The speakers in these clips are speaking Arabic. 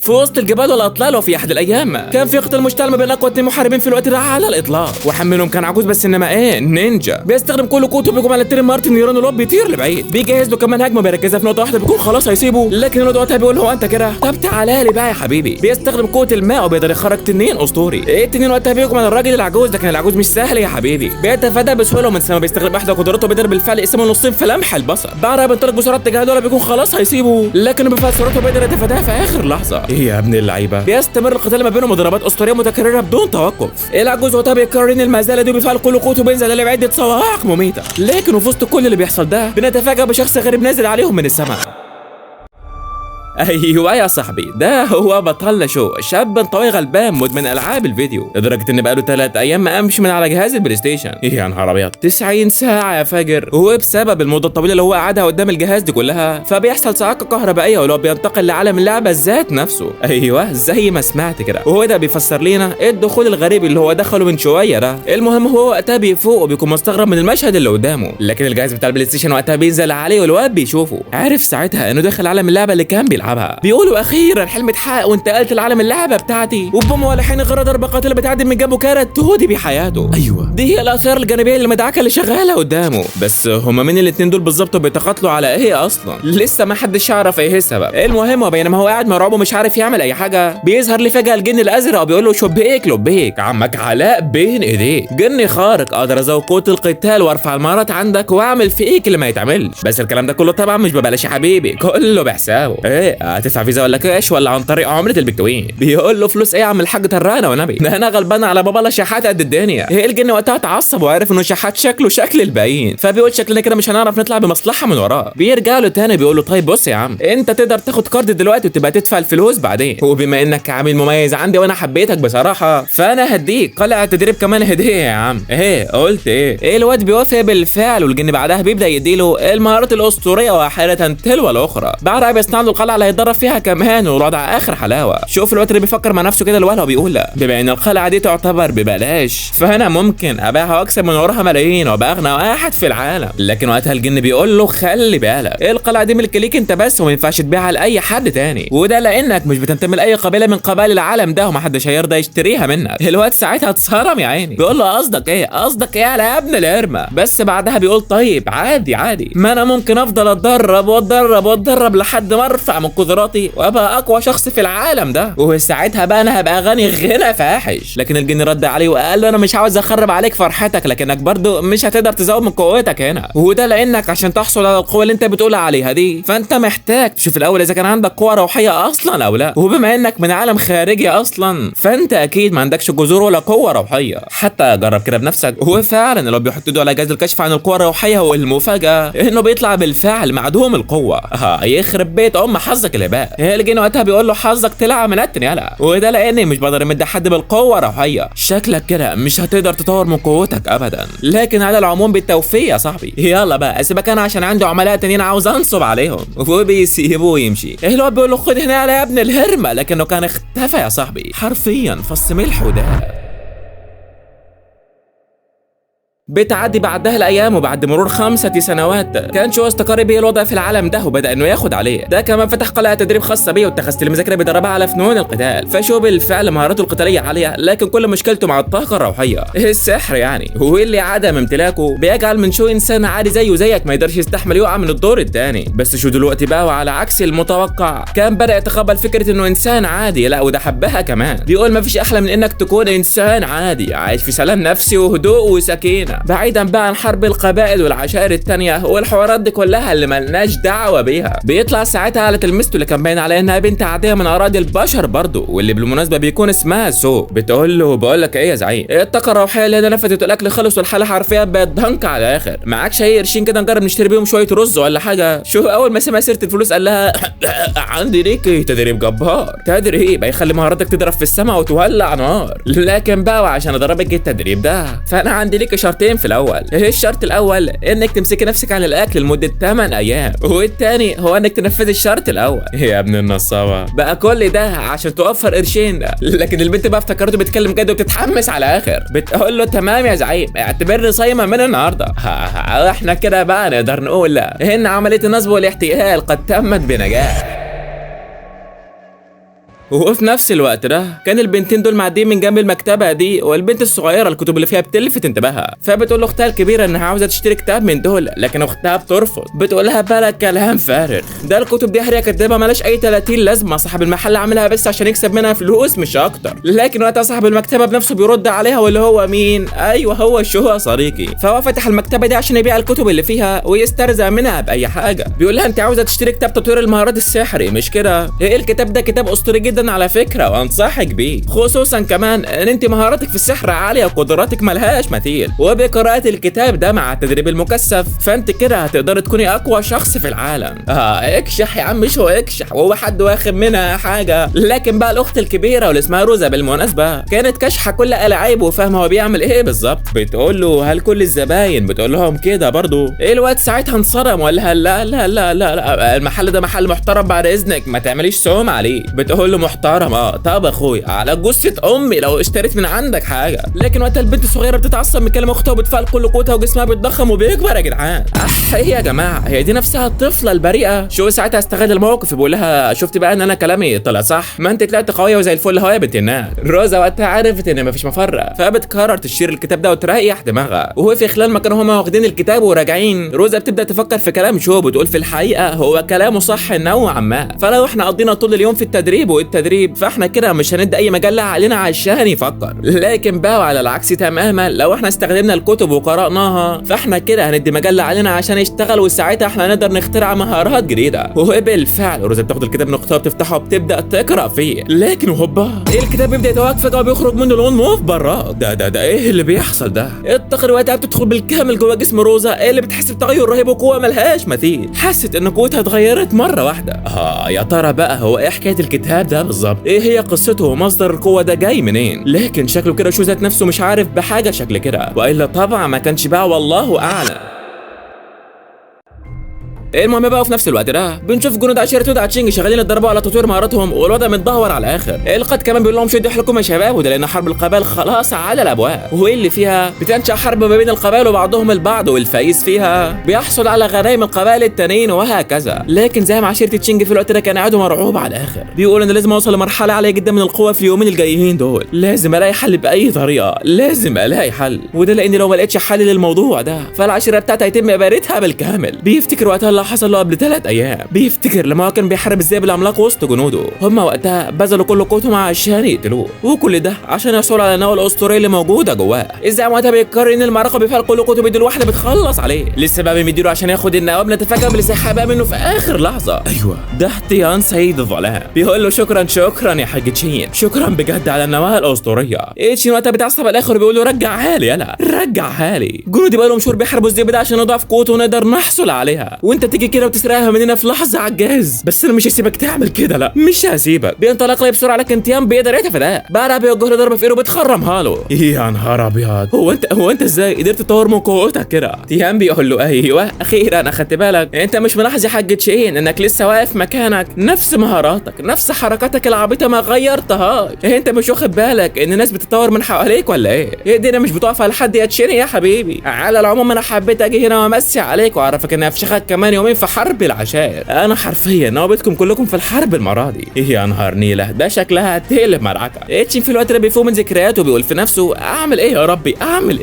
في وسط الجبال والاطلال. وفي احد الايام كان في قتال مشتعل ما بين اقوى 2 محاربين في الوقت ده على الاطلاق، وحملهم كان عجوز بس انما نينجا بيستخدم كل قوته بيقوم على تيري مارتن نيران الواد بيطير لبعيد. بيجهز له كمان هجمه بيركزها في نقطه واحده بيكون خلاص هيسيبه، لكن الواد وقتها بيقول هو انت كده؟ طب تعالى لي بقى يا حبيبي. بيستخدم قوه الماء وبيقدر يخرج تنين اسطوري. التنين وقتها بيهجم على الراجل العجوز، لكن العجوز مش سهل يا حبيبي، بيتفادى بسهوله ومن ثم بيستخدم احدى قدراته بيقدر بالفعل يقسمه نصين في لمح البصر. بعدها بينطلق بسرعه اتجاه دول بيكون خلاص هيسيبه، لكن بفعل سرعته بيقدر يتفاداها في اخر لحظه. ايه يا ابن اللعيبه؟ بيستمر القتال ما بينهم وضربات اسطوريه متكرره بدون توقف. العجوز وقتها بيكرر المزاله دي وبيفعل كل قوته بينزل عليه بعده صواعق مميته، لكن وفي وسط كل اللي بيحصل ده بنتفاجئ بشخص غريب نازل عليهم من السماء. ايوه يا صاحبي، ده هو بطلنا شو، شاب طويل غلبان مدمن العاب الفيديو لدرجه ان بقاله 3 ايام ما قامش من على جهاز البلاي ستيشن. يا نهار ابيض، 90 ساعه يا فاجر. وهو بسبب المده الطويله اللي هو قعدها قدام الجهاز دي كلها فبيحصل صعقه كهربائيه ولو بينتقل لعالم اللعبه ذات نفسه. ايوه زي ما سمعت كده، وهو ده بيفسر لنا الدخول الغريب اللي هو دخله من شويه ده. المهم هو وقتها بيفوق وبيكون مستغرب من المشهد اللي قدامه، لكن الجهاز بتاع البلاي ستيشن وقتها بينزل عليه والواد بيشوفه. عارف ساعتها انه داخل عالم اللعبه اللي كان بيلعبها. بيقولوا اخيرا حلم اتحقق وانتقلت لعالم اللعبه بتاعتي، وبوم ولا حين غير ضربه قاتله بتعدي من جنبه كانت تهدي بحياته. ايوه دي هي الاثار الجانبيه المدعكه اللي شغاله قدامه، بس هما مين الاثنين دول بالظبط وبيتقاتلوا على ايه اصلا؟ لسه ما حدش يعرف ايه السبب. المهم وبينما هو قاعد مرعوب ومش عارف يعمل اي حاجه بيظهر لي فجاه الجن الازرق وبيقول له شبيك لبيك عمك علاء بين ايديك، جني خارق اقدر ازود قوه القتال وارفع المهارات عندك واعمل فيك اللي ما يتعملش، بس الكلام ده كله طبعا مش ببلاش يا حبيبي، كله بحسابه. ايه هتدفع فيزا ولا كاش ولا عن طريق عمله البكتوين؟ بيقول له فلوس ايه يا عم الحاج ترانه ونبي، ده انا غلبان على بابا لا شحات قد الدنيا. هي الجن وقتها اتعصب وعرف انه شحات شكله شكل الباقيين، فبيقول شكلنا كده مش هنعرف نطلع بمصلحه من وراه. بيرجع له تاني بيقول له طيب بص يا عم، انت تقدر تاخد كارد دلوقتي وتبقى تدفع الفلوس بعدين، وبما انك عميل مميز عندي وانا حبيتك بصراحه فانا هديك قلعه تدريب كمان هديه يا عم. ايه قلت ايه؟ الواد بيوافق بالفعل والجن بعدها بيبدا يديله المهارات الاسطوريه واحيانا تلو الاخرى. بعدها بيصنع له القلعه اللي هيتدرب فيها كمان والوضع اخر حلاوه. شوف الواد اللي بيفكر مع نفسه كده الولد بيقول لا بما ان القلعه دي تعتبر ببلاش فانا ممكن ابيعها واكسب من وراها ملايين وابقى اغنى واحد في العالم، لكن وقتها الجن بيقول له خلي بالك القلعه دي ملك ليك انت بس وما ينفعش تبيعها لاي حد تاني، وده لانك مش بتنتمي لاي قبيله من قبائل العالم ده ومحدش هيرضى يشتريها منك. الواد ساعتها اتصرم يا عيني بيقول له قصدك ايه؟ قصدك ايه يا ابن الارمه؟ بس بعدها بيقول طيب عادي ما انا ممكن افضل اتدرب لحد ما ارفع من قدراتي وابقى اقوى شخص في العالم ده، وساعتها بقى انا هبقى غني غنى فاحش. لكن الجن رد عليه وقال له انا مش عاوز اخرب عليك فرحتك، لكنك برضو مش هتقدر تزود من قوتك هنا، وده لانك عشان تحصل على القوه اللي انت بتقول عليها دي فانت محتاج تشوف الاول اذا كان عندك قوه روحيه اصلا او لا، وبما انك من عالم خارجي اصلا فانت اكيد ما عندكش جذور ولا قوه روحيه، حتى جرب كده بنفسك. وفعلا لو بيحط ايده على جهاز الكشف عن القوه الروحيه والمفاجاه انه بيطلع بالفعل معدوم القوه. يخرب بيت ام حظك الهباء. الجن وقتها بيقول له حظك طلع منتن يلا، وده لاني مش بقدر امد حد بالقوه الروحيه، شكلك كده مش هتقدر تطور من قوتك ابدا، لكن على العموم بالتوفيق يا صاحبي. يلا بقى اسيبك انا عشان عندي عملاء تانيين عاوز انصب عليهم، وبيسيبوه يمشي. الواد بيقول له خد هنا يا ابن الهرمه، لكنه كان اختفى يا صاحبي حرفيا فص ملح وداب. بتعدي بعدها الايام وبعد مرور 5 سنوات كان شو استقر بيه الوضع في العالم ده وبدا انه ياخد عليه. ده كمان فتح قلعه تدريب خاصه بيه واتخذ تلميذه كده بيدربها على فنون القتال، فشو بالفعل مهاراته القتاليه عاليه لكن كل مشكلته مع الطاقه الروحيه السحر يعني، واللي عدم امتلاكه بيجعل من شو انسان عادي زيه زيك ما يقدرش يستحمل يقع من الدور الثاني. بس شو دلوقتي بقى وعلى عكس المتوقع كان بدا يتقبل فكره انه انسان عادي، لا وده حبها كمان. بيقول ما فيش احلى من انك تكون انسان عادي عايش في سلام نفسي وهدوء وسكينه بعيدا بقى عن حرب القبائل والعشائر التانية والحوارات دي كلها اللي ملناش دعوه بيها. بيطلع ساعتها على تلميذته اللي كان باين عليها انها بنت عاديه من اراضي البشر برضه، واللي بالمناسبه بيكون اسمها سو. بتقول له بقول لك ايه يا زعيم، الطاقه الروحيه اللي هنا نفذت والاكل خلص والحاله حرفيا بقت ضنك على الاخر، معكش اي قرشين كده نجرب نشتري بيهم شويه رز ولا حاجه؟ شو اول ما سمع سيره الفلوس قال لها عندي ليكي تدريب جبار، تدريب هيخلي مهاراتك تضرب في السماء وتولع نار، لكن بقى عشان ادربك التدريب ده فانا عندي ليكي شرطين. في الاول الشرط الاول انك تمسكي نفسك عن الاكل لمده 8 ايام، والثاني هو انك تنفذي الشرط الاول. يا ابن النصابه بقى كل ده عشان توفر قرشين ده، لكن البنت بقى افتكرته بيتكلم جد وبتتحمس على اخر. بتقول له تمام يا زعيم اعتبرني صايمه من النهارده. احنا كده بقى نقدر نقول ان عمليه النصب والاحتيال قد تمت بنجاح. وفي نفس الوقت ده كان البنتين دول معديين من جنب المكتبه دي، والبنت الصغيره الكتب اللي فيها بتلفت انتباهها، فبتقول لاختها الكبيره انها عاوزه تشتري كتاب من دول، لكن اختها بترفض، بتقول لها بلا كلام فارغ، ده الكتب دي هي كاتبها مالهاش اي 30 لازمه، صاحب المحل عاملها بس عشان يكسب منها فلوس مش اكتر. لكن وقتها صاحب المكتبه بنفسه بيرد عليها، واللي هو مين؟ ايوه هو شو يا صديقي. فهو فتح المكتبه دي عشان يبيع الكتب اللي فيها ويسترزق منها باي حاجه. بيقول لها انت عاوزه تشتري كتاب تطوير المهارات السحري مش كده؟ ايه الكتاب ده كتاب اسطوري جدا على فكره، وانصحك بيه، خصوصا كمان ان انت مهاراتك في السحر عاليه وقدراتك ملهاش مثيل، وبقراءه الكتاب ده مع التدريب المكثف فانت كده هتقدر تكوني اقوى شخص في العالم. اكشح يا عم، شو اكشح وهو حد واخد منها حاجه. لكن بقى الاخت الكبيره واللي اسمها روزا بالمناسبه كانت كاشحه كل العيب وفاهمه هو بيعمل ايه بالظبط. بتقول له هل كل الزباين بتقول لهم كده برضه؟ الواد ساعتها انصرم وقال لها لا لا لا لا لا، المحل ده محل محترم بعد اذنك، ما تعمليش سوم عليه. بتقول له محترم طب اخويا على جثه امي لو اشتريت من عندك حاجه. لكن وقتها البنت الصغيره بتتعصب من كلام اختها وبتفعل كل قوتها وجسمها بيتضخم وبيكبر يا جدعان. هي يا جماعه هي دي نفسها الطفله البريئه. شو ساعتها استغل الموقف بيقول لها شفت بقى ان انا كلامي طلع صح، ما انت طلعت قويه وزي الفل اهو يا بنت النار. روزا وقتها عرفت ان مفيش مفر، فبتقرر تشتري الكتاب ده وتريح دماغها. وفي خلال ما كانوا هما واخدين الكتاب وراجعين، روزا بتبدا تفكر في كلام شو، بتقول في الحقيقه هو كلامه صح نوعا ما، فلو احنا قضينا طول اليوم في التدريب فاحنا كده مش هندي اي مجال علينا عشان يفكر. لكن بقى على العكس تماما، لو احنا استخدمنا الكتب وقرأناها فاحنا كده هندي مجال علينا عشان يشتغل، وساعتها احنا نقدر نخترع مهارات جديده. وبالفعل روزا بتاخد الكتاب من اختها وبتفتحه وبتبدا تقرا فيه، لكن هوبا الكتاب بيبدا يتوقف فجاه وبيخرج منه لون موف برا. ده ايه اللي بيحصل ده؟ الطاقه وقتها بتدخل بالكامل جوه جسم روزا اللي بتحس بتغير رهيب وقوه ملهاش مثيل، حست ان قوتها اتغيرت مره واحده. يا ترى بقى هو ايه حكايه الكتاب ده بالظبط؟ ايه هي قصته ومصدر القوه ده جاي منين؟ لكن شكله كده شو ذات نفسه مش عارف بحاجه شكل كده، والا طبعا ما كانش بقى والله اعلم. المهم بقى في نفس الوقت ده بنشوف جنود عشيرة ودا تشينج شغالين يتدربوا على تطوير مهاراتهم، والوضع متدهور على الاخر. القائد كمان بيقول لهم شدوا حيلكم يا شباب، وده لان حرب القبائل خلاص على الابواب، وهي اللي فيها بتنشا حرب ما بين القبائل وبعضهم البعض، والفايز فيها بيحصل على غنايم القبائل التانيين وهكذا. لكن زي ما عشيرة تشينج في الوقت ده كان قاعد مرعوب على الاخر، بيقول انا لازم اوصل لمرحله عاليه جدا من القوه في اليومين الجايين دول، لازم الاقي حل باي طريقه، لازم الاقي حل، وده لان لو ما لقيتش حل للموضوع ده فالعشيره بتاعتها هيتم ابادتها بالكامل. بيفتكر وقتها اللي حصل له قبل 3 ايام، بيفتكر لما هو كان بيحارب الذئب العملاق وسط جنوده، هم وقتها بذلوا كل قوتهم عشان يقتلوه، وكل ده عشان يحصلوا على النواه الاسطوريه اللي موجوده جواه. الزعيم وقتها بيقرر ان المعركه بفعل كل قوته بيدي الواحده بتخلص عليه، لسه بقى بيمديله عشان ياخد النواه، بنتفاجئ باللي سحبها منه في اخر لحظه. ايوه ده احتيان سيد الظلام، بيقول له شكرا يا حاج تشين، شكرا بجد على النواه الاسطوريه. تشين وقتها بيتعصب على الاخر بيقول له رجعها لي، يلا رجعها لي، جنودي بقى لهم شهور بيحاربوا الذئب ده عشان نضعف قوته ونقدر نحصل عليها، وانت تيجي كده وتسرقها مننا في لحظه عجاز. بس انا مش هسيبك تعمل كده، لا مش هسيبك. بينطلق لي بسرعه لكن تيام بيقدر يتفاداه، بقى بيوجه له ضربه في ايده بتخرمها له. يا نهار ابيض، هو انت ازاي قدرت تطور من قوتك كده؟ تيام بيقول له ايوه اخيرا اخدت بالك، انت مش ملاحظ يا حاج تشين انك لسه واقف مكانك، نفس مهاراتك نفس حركاتك العبيطه ما غيرتهاش، انت مش واخد بالك ان الناس بتتطور من حواليك ولا ايه؟ الدنيا مش بتقف على حد يا تشين يا حبيبي. على العموم انا حبيت اجي هنا وامسي عليك واعرفك ان افشخك كمان يومين في حرب العشائر، انا حرفيا نوبتكم كلكم في الحرب المره دي. يا نهار نيله، ده شكلها هتقلب معركه. اتشين في الوقت اللي بيفوق من ذكرياته بيقول في نفسه اعمل ايه يا ربي، اعمل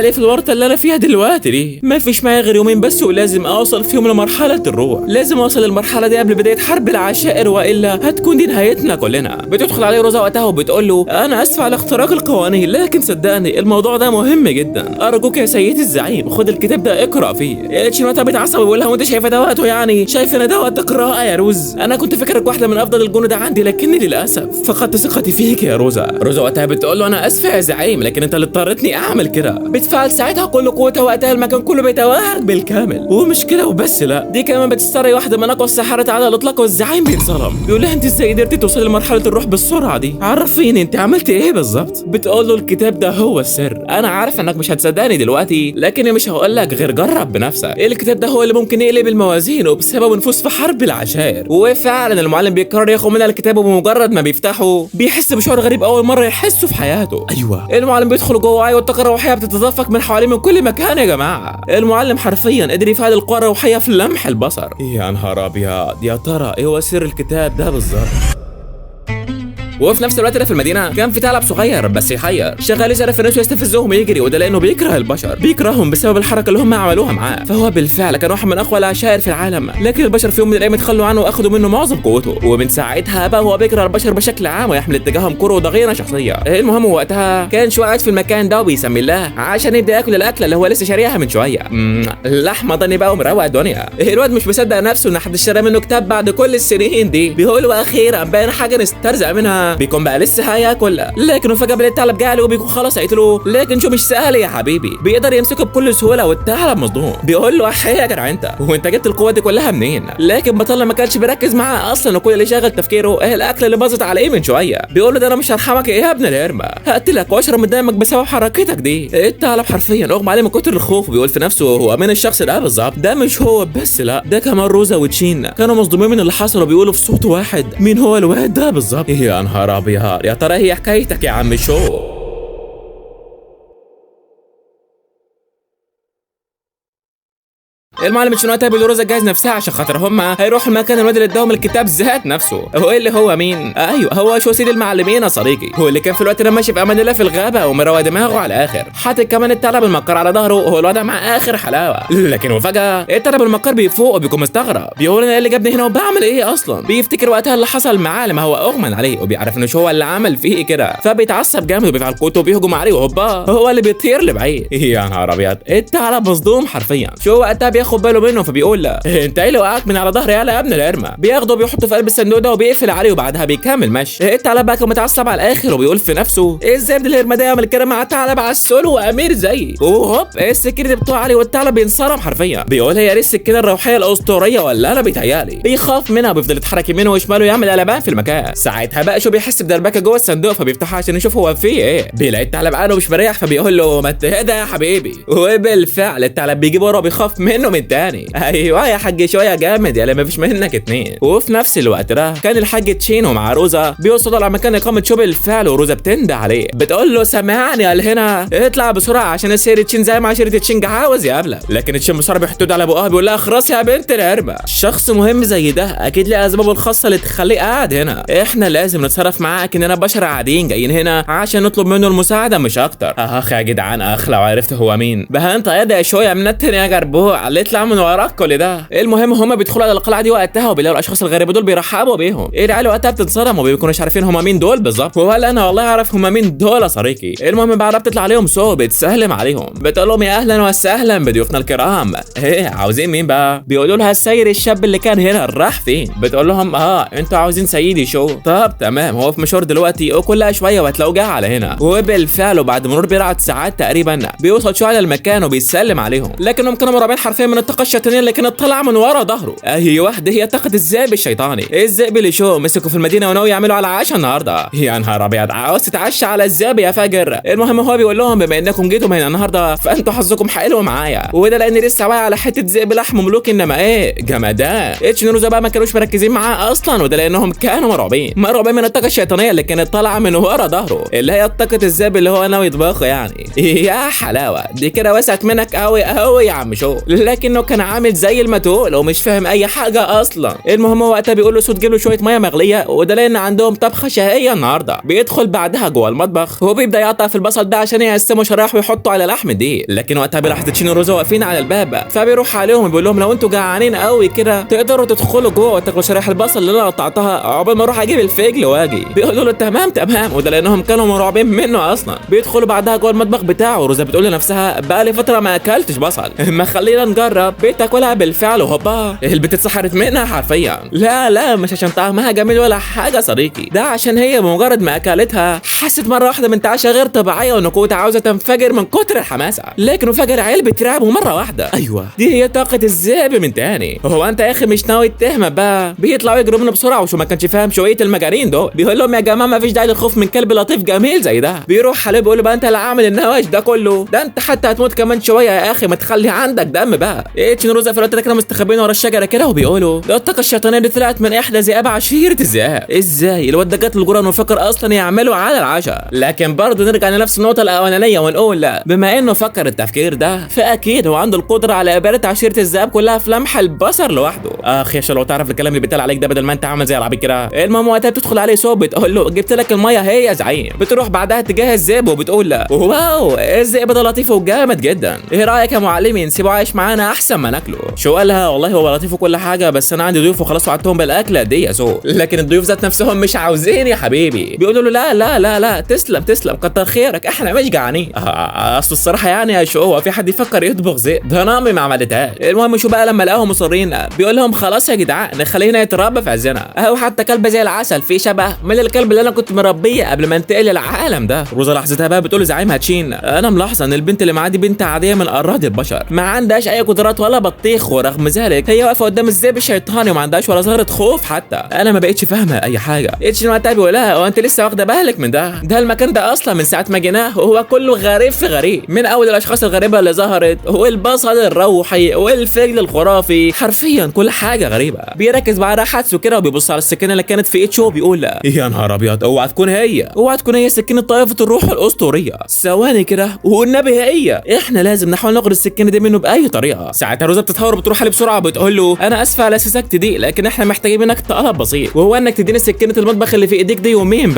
ايه في الورطه اللي انا فيها دلوقتي دي؟ ما فيش معايا غير يومين بس ولازم اوصل فيهم لمرحله الروح، لازم اوصل للمرحله دي قبل بدايه حرب العشائر والا هتكون دي نهايتنا كلنا. بتدخل عليه روزا وقتها وبتقول له انا اسف على اختراق القوانين، لكن صدقني الموضوع ده مهم جدا، ارجوك يا سيدي الزعيم خد الكتاب ده اقرا فيه. اتشين وقتها بيتعصب ويقول لها وانت شايفه ده وقته يعني؟ شايف ان ده وقت قراءه يا روز؟ انا كنت فاكرك واحده من افضل الجنود عندي، لكني للاسف فقدت ثقتي فيك يا روزا. روزا وقتها بتقول له انا اسفه يا زعيم، لكن انت اللي اضطرتني اعمل كده. بتفعل ساعتها كل قوتها وقتها المكان كله بيتوهج بالكامل، ومش كده وبس، لا دي كمان بتستري واحده من اقوى الساحرات على الاطلاق، والزعيم بيتصدم بيقول لها انت ازاي قدرتي توصلي لمرحله الروح بالسرعه دي؟ عرفيني انت عملتي ايه بالظبط؟ بتقول له الكتاب ده هو السر، انا عارف انك مش هتصدقني دلوقتي لكني مش هقول لك غير جرب بنفسك، الكتاب ده هو اللي ممكن يقلب الموازين وبسببه نفوز في حرب العشائر. وفعلا المعلم بيقرر ياخد منها الكتاب، وبمجرد ما بيفتحه بيحس بشعور غريب اول مره يحسه في حياته. ايوه المعلم بيدخل جوه والطاقه الروحيه بتتدفق من حواليه من كل مكان يا جماعه. المعلم حرفيا قدر يفعل القوى الروحيه في لمح البصر. يا نهار ابيض، يا ترى ايه هو سر الكتاب ده بالظبط؟ وفي نفس الوقت ده في المدينه كان في ثعلب صغير بس يحير شغال يسرق في الناس ويستفزهم ويجري، وده لانه بيكره البشر، بيكرههم بسبب الحركه اللي هم عملوها معاه. فهو بالفعل كان واحد من اقوى العشائر في العالم، لكن البشر في يوم من الايام اتخلوا عنه واخدوا منه معظم قوته، ومن ساعتها بقى هو بيكره البشر بشكل عام ويحمل اتجاههم كره وضغينه شخصيه. المهم وقتها كان شويه قاعد في المكان ده وبيسمي الله عشان يبدا ياكل الاكله اللي هو لسه شاريها من شويه. لحمه ضني بقى ومروق الدنيا. الواد مش مصدق نفسه ان حد اشترى منه كتاب بعد كل السنين دي، بيقول واخيرا باين حاجه نسترزق منها. بيكون بقى لسه هياكل، لكنه فجاه بيلاقي الثعلب جاله وبيكون خلاص هيقتله، لكن شو مش سهل يا حبيبي، بيقدر يمسكه بكل سهوله والثعلب مصدوم. بيقول له احيي يا جدع انت، وانت جبت القوه دي كلها منين؟ لكن بطل ما كانش بيركز معاه اصلا، وكل اللي شاغل تفكيره ايه الاكل اللي باظت عليه من شويه. بيقول له ده انا مش هرحمك يا ابن الهرمه، هقتلك واشرب من دمك بسبب حركتك دي. الثعلب حرفيا اغمى عليه من كتر الخوف، وبيقول في نفسه هو مين الشخص ده بالظبط؟ ده مش هو بس، لا ده كمان روزا وتشين كانوا مصدومين من اللي حصل وبيقولوا في صوت واحد مين هو الواد ده بالظبط. يا نهار ابيض، يا ترى هي حكايتك يا عم شو؟ المعلم شنو وقتها بيقول روزا جاهز نفسها عشان خاطر هما هيروحوا المكان الواد اللي اداهم الكتاب ذات نفسه. هو اللي هو مين؟ ايوه هو شو سيد المعلمين يا صديقي، هو اللي كان في الوقت ده ماشي في امان الله في الغابه ومروق دماغه على الاخر، حاطط كمان الثعلب المكار على ظهره، هو الوضع مع اخر حلاوه. لكن وفجاه الثعلب المكار بيفوق وبيكون مستغرب، بيقول انا اللي جابني هنا وبعمل ايه اصلا؟ بيفتكر وقتها اللي حصل معاه لما هو اغمى عليه، وبيعرف انه هو اللي عمل فيه كده، فبيتعصب جامد وبيفعل كوته وبيهجم عليه، وهوبا هو اللي بيطير لبعيد. يا نهار ابيض، الثعلب مصدوم حرفيا. شو وقتها بياخد باله منه فبيقول لا انت ايه اللي وقعت من على ظهري يا ابن الارمه. بياخده وبيحطه في قلب الصندوق ده وبيقفل عليه، وبعدها بيكمل مشي. الثعلب بقى كان متعصب على الاخر وبيقول في نفسه ازاي ابن الارمه ده يعمل كده مع ثعلب عسول وامير زيي؟ وهوب السكينه بتقع عليه والثعلب بينصرم حرفيا. بيقول هي لسه السكينه الروحيه الاسطوريه ولا انا بيتهيالي؟ بيخاف منها وبيفضل يتحرك يمينه وشماله ويعمل قلبان في المكان. ساعتها بقى شو بيحس بدربكه جوه الصندوق فبيفتحها عشان يشوف هو فيه ايه. بيلاقي الثعلب عانه مش مريح فبيقول له ما تهدى يا حبيبي، وبالفعل الثعلب بيجيب وراه بيخاف منه من تاني. ايوه يا حاج شويه جامد يا ما فيش منك اتنين. وفي نفس الوقت ده كان الحاج تشين ومع روزا بيوصلوا على مكان اقامه شو بالفعل، وروزا بتنده عليه بتقول له سامعني قال هنا اطلع بسرعه عشان السير تشين زي ما عشيره تشين عاوز يقابلك. لكن تشين بسرعه بيحط على بقها بيقول لها خلاص يا بنت الهربه، شخص مهم زي ده اكيد ليه اسبابه الخاصه اللي تخليه قاعد هنا، احنا لازم نتصرف معاه كاننا بشر عاديين جايين هنا عشان نطلب منه المساعده مش اكتر. اخ يا جدعان اخ لو عرفت هو مين بقى انت يا شويه منتن يا جربوع اللي يطلع من وراك كل ده. المهم هما بيدخلوا على القلعه دي وقتها وبيلاقوا الاشخاص الغريبه دول بيرحبوا بيهم. العيال وقتها بتنصدم وبيكونوش عارفين هما مين دول بالظبط، ولا انا والله اعرف هما مين دول يا صديقي. المهم بعدها بتطلع عليهم سو بتسلم عليهم بتقول لهم يا اهلا وسهلا بضيوفنا الكرام، ايه عاوزين مين بقى؟ بيقولوا لها السيد الشاب اللي كان هنا راح فين؟ بتقول لهم انتوا عاوزين سيدي شو؟ طب تمام هو في مشوار دلوقتي وكلها شويه وهتلاقوه جه على هنا. وبالفعل وبعد مرور بضعه ساعات تقريبا بيوصل شو على المكان وبيسلم عليهم، لكنهم كانوا مرعوبين حرفيا من الطاقه الشيطانيه اللي كانت طالعه من ورا ظهره. ايوه دي هي طاقه الذئب الشيطاني، الذئب اللي شو مسكوا في المدينه وناوي يعملوا على عشاء النهارده. يا نهار ابيض عاوز تتعشى على الذئب يا فجر. المهم هو بيقول لهم بما انكم جيتوا هنا النهارده فانتوا حظكم حلو معايا، وده لاني لسه واقع على حته ذئب لحم مملوك انما ايه جمدان. روزا بقى ما كانوش مركزين معاه اصلا، وده لانهم كانوا مرعوبين من الطاقه الشيطانيه اللي كانت طالعه من ورا ظهره اللي هي طاقه الذئب اللي هو ناوي يطبخه يعني. يا حلاوه دي كده وسعت منك قوي قوي يا عم شو، لكنه كان عامل زي المتول ومش فاهم اي حاجه اصلا. المهم هو وقتها بيقول له سود جيب له شويه ميه مغليه، وده لان عندهم طبخه شهيه النهارده. بيدخل بعدها جوه المطبخ هو بيبدا يقطع في البصل ده عشان يقسمه شرايح ويحطه على لحم دي، لكن وقتها بيلاحظ تشين وروزا واقفين على الباب فبيروح عليهم وبيقول لهم لو انتوا جعانين قوي كده تقدروا تدخلوا جوه وتاكلوا شرايح البصل اللي انا قطعتها عقبال ما اروح اجيب الفجل واجي. بيقولوا له تمام وده لانهم كانوا مرعوبين منه اصلا. بيدخلوا بعدها جوه المطبخ بتاعه، روزا بتقول لنفسها بقى لي فتره ما اكلتش بصل ما خلينا نجرب. بتاكلها بالفعل وهوبا البت اتسحرت منها حرفيا. لا مش عشان طعمها جميل ولا حاجه صديقي، ده عشان هي بمجرد ما اكلتها حست مره واحده بانتعاشه غير طبيعيه وان قوتها عاوزه تنفجر من كتر الحماسه، لكن فجر عيل بترعبه مره واحده. ايوه دي هي طاقه الذئب من تاني. هو انت يا اخي مش ناوي تهمه بقى؟ بيطلعوا يجروا منه بسرعه وشو ما كانش فاهم شويه المجانين دول. بيقول لهم يا جماعه ما فيش داعي للخوف من كلب لطيف جميل زي ده. بيروح عليه بيقول له بقى انت اللي عامل النواش ده كله، ده انت حتى هتموت كمان شويه يا اخي ما تخلي عندك دم بقى. كده. تشين روزا في الوقت ده كانوا مستخبيين ورا الشجره كده وبيقولوا ده الطاقه الشيطانيه دي طلعت من احدى ذئاب عشيره الذئاب. ازاي الواد ده جات الجرأه انه فكر اصلا يعملوا على العشاء؟ لكن برضه نرجع لنفس النقطه الاولانيه ونقول لا، بما انه فكر التفكير ده فاكيد هو عنده القدره على اباده عشيره الذئاب كلها في لمح البصر لوحده. يا لو تعرف الكلام اللي بيتقال عليك ده بدل ما انت عامل زي العبيط كده. المهم وقتها بتدخل عليه صوب بتقول له جبت لك الميه هي يا زعيم. بتروح بعدها تجاه الذئب وبتقول له واو الذئب ده لطيف وجامد جدا، ايه رايك يا معلمي نسيبه عايش معانا احسن ما ناكله؟ شو قالها والله هو لطيف وكل حاجه بس انا عندي ضيوف وخلاص وعدتهم بالاكله دي يا سو. لكن الضيوف ذات نفسهم مش عاوزين يا حبيبي، بيقولوا له لا لا لا لا تسلم تسلم كتر خيرك احنا مش جعانين. اصل الصراحه يعني يا شو هو في حد يفكر يطبخ ذئب؟ ده نامي ما عملتهاش. المهم شو بقى لما لقاهم مصرين بيقول لهم خلاص يا جدعان خلينا يتربى في عزنا، او حتى كلب زي العسل في شبه من الكلب اللي انا كنت مربيه قبل ما انتقل للعالم ده. روزا لاحظتها بقى بتقول زعيم هاتشين انا ملاحظه ان البنت اللي معاه دي بنت عاديه من اراضي البشر، ما عندهاش اي قدرات ولا بطيخ، ورغم ذلك هي واقفه قدام الذئب الشيطاني وما عندهاش ولا ذره خوف حتى. انا ما بقتش فاهمه اي حاجه. اتش وقتها بيقول لها هو انت لسه واخده بالك من ده المكان ده اصلا من ساعه ما جيناه هو كله غريب في غريب، من اول الاشخاص الغريبه اللي ظهرت والبصل الروحي والفجل الخرافي، حرفيا كل حاجه غريبه. بيركز مع راحته كده وبيبص على السكينه اللي كانت في اتش وبيقول لا يا نهار ابيض اوعى تكون هي سكينه طائفه الروح الاسطوريه. ثواني كده والنبي هي احنا لازم نحاول ناخد السكينه دي منه باي طريقه. ساعتها روزا بتتهور وبتروح عليه بسرعه وبتقول له انا اسفه على سياستك دي لكن احنا محتاجين منك طلب بسيط، وهو انك تديني سكينه المطبخ اللي في ايديك دي يومين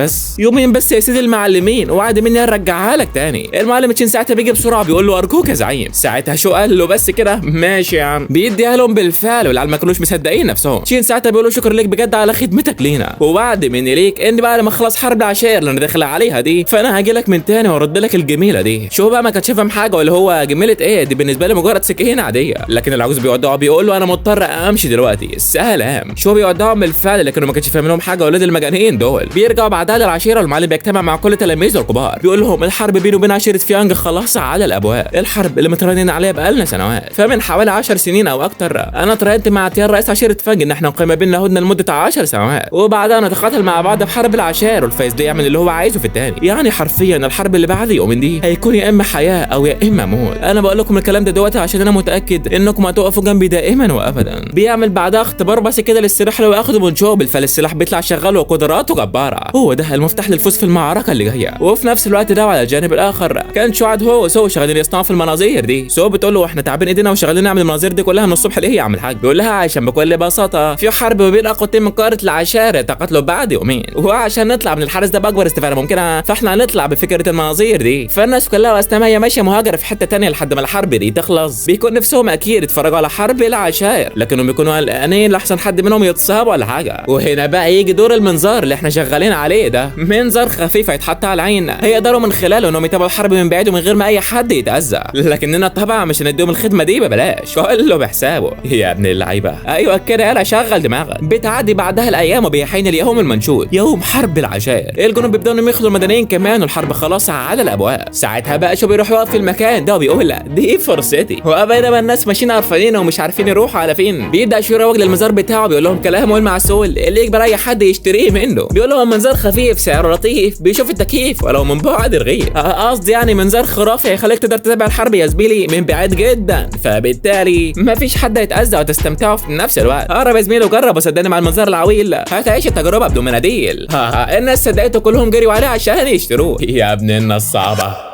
بس يا سيدي المعلمين وعد مني ارجعها لك تاني. المعلم تشين ساعتها بيجي بسرعه بيقول له ارجوك يا زعيم. ساعتها شو قال له بس كده ماشي يا عم، بيديها لهم بالفعل والعيال ما كانوش مصدقين نفسهم. تشين ساعتها بيقول له شكرا لك بجد على خدمتك لينا، ووعد مني ليك ان بقى لما اخلص حرب العشائر اللي انا داخل عليها دي فانا هاجي لك من تاني وارد لك الجميله دي. شو بقى ما كانش فاهم حاجه ولا هو جميله ايه دي بالنسبه له مجرد سكينه عاديه. لكن العجوز بيودعه بيقول له انا مضطر امشي دلوقتي سلام. شو بيودعهم بالفعل لكنه ما كانش فاهم لهم حاجه ولاد المجانين دول. بيرجعوا بعدها للعشيره والمعلم بيجتمع مع كل تلاميذه الكبار بيقول لهم الحرب بينه وبين عشيره فيانج خلاص على الابواب، الحرب اللي مترنين عليها بقالنا سنوات. فمن حوالي 10 سنين او اكتر انا اترينت مع تيار رئيس عشيره فانج ان احنا نقيم بيننا هدنه لمده 10 سنوات وبعدها نتقاتل مع بعض في حرب العشائر والفايز ده يعمل اللي هو عايزه في التاني. يعني حرفيا الحرب اللي بعد يومين دي هيكون يا اما حياه او يا اما موت. انا بقول لكم الكلام ده دلوقتي عشان انا متاكد انكم هتقفوا جنبي دائما وابدا. بيعمل بعدها اختبار بس كده للسلاح اللي واخده من شو بالفعل السلاح بيطلع شغال وقدراته جباره، هو ده المفتاح للفوز في المعركه اللي جايه. وفي نفس الوقت ده على الجانب الاخر كان شوعد هو وسو شغالين يصنعوا في المناظير دي. سو بتقول له احنا تعبين ايدينا وشغالين نعمل المناظير دي كلها من الصبح ليه يا عم الحاج؟ بيقول لها عشان بكل بساطه في حرب ما بين اقوتين من قاره العشائر تقاتلوا بعد يومين، وعشان نطلع من الحارس ده باكبر استفاده ممكنه فاحنا هنطلع بفكره المناظير دي. فالناس كلها واستمع هي ماشيه مهاجره في حته تانية لحد ما الحرب دي تخلص. بيكون نفسهم اكيد يتفرجوا على حرب العشائر لكنهم بيكونوا قلقانين لاحسن حد منهم يتصاب ولا حاجه. وهنا بقى يجي دور المنظار اللي احنا شغالين عليه ده، منظار خفيف هيتحط على العين هيقدروا من خلاله انهم يتابعوا الحرب من بعيد ومن غير ما اي حد يتاذى. لكننا طبعا مش هنديهم الخدمه دي ببلاش كله بحسابه يا ابن اللعيبه. ايوه كده يلا شغل دماغك. بتعدي بعدها الايام وبيحين اليوم المنشود يوم حرب العشائر. الجنود بيبداوا ياخدوا المدنيين كمان والحرب خلاص على الابواب. ساعتها بقى شو بيروح يقف في المكان ده وبيقول لا دي فرصتي. وبينما الناس ماشيين قرفانين ومش عارفين يروحوا على فين بيبدا شو يروج للمزار بتاعه بيقول لهم كلام مهم معسول اللي يجبر اي حد يشتريه منه. بيقول لهم منظار خفيف سعره لطيف بيشوف التكييف ولو من بعد رغيف. قصدي يعني منظار خرافي هيخليك تقدر تتابع الحرب يا زميلي من بعيد جدا، فبالتالي مفيش حد هيتاذى وتستمتعوا في نفس الوقت. قرب يا زميلي وجرب وصدقني مع المنظار العويل هتعيش التجربه بدون مناديل. الناس صدقته كلهم جريوا عليه عشان يشتروه يا ابن النصابه.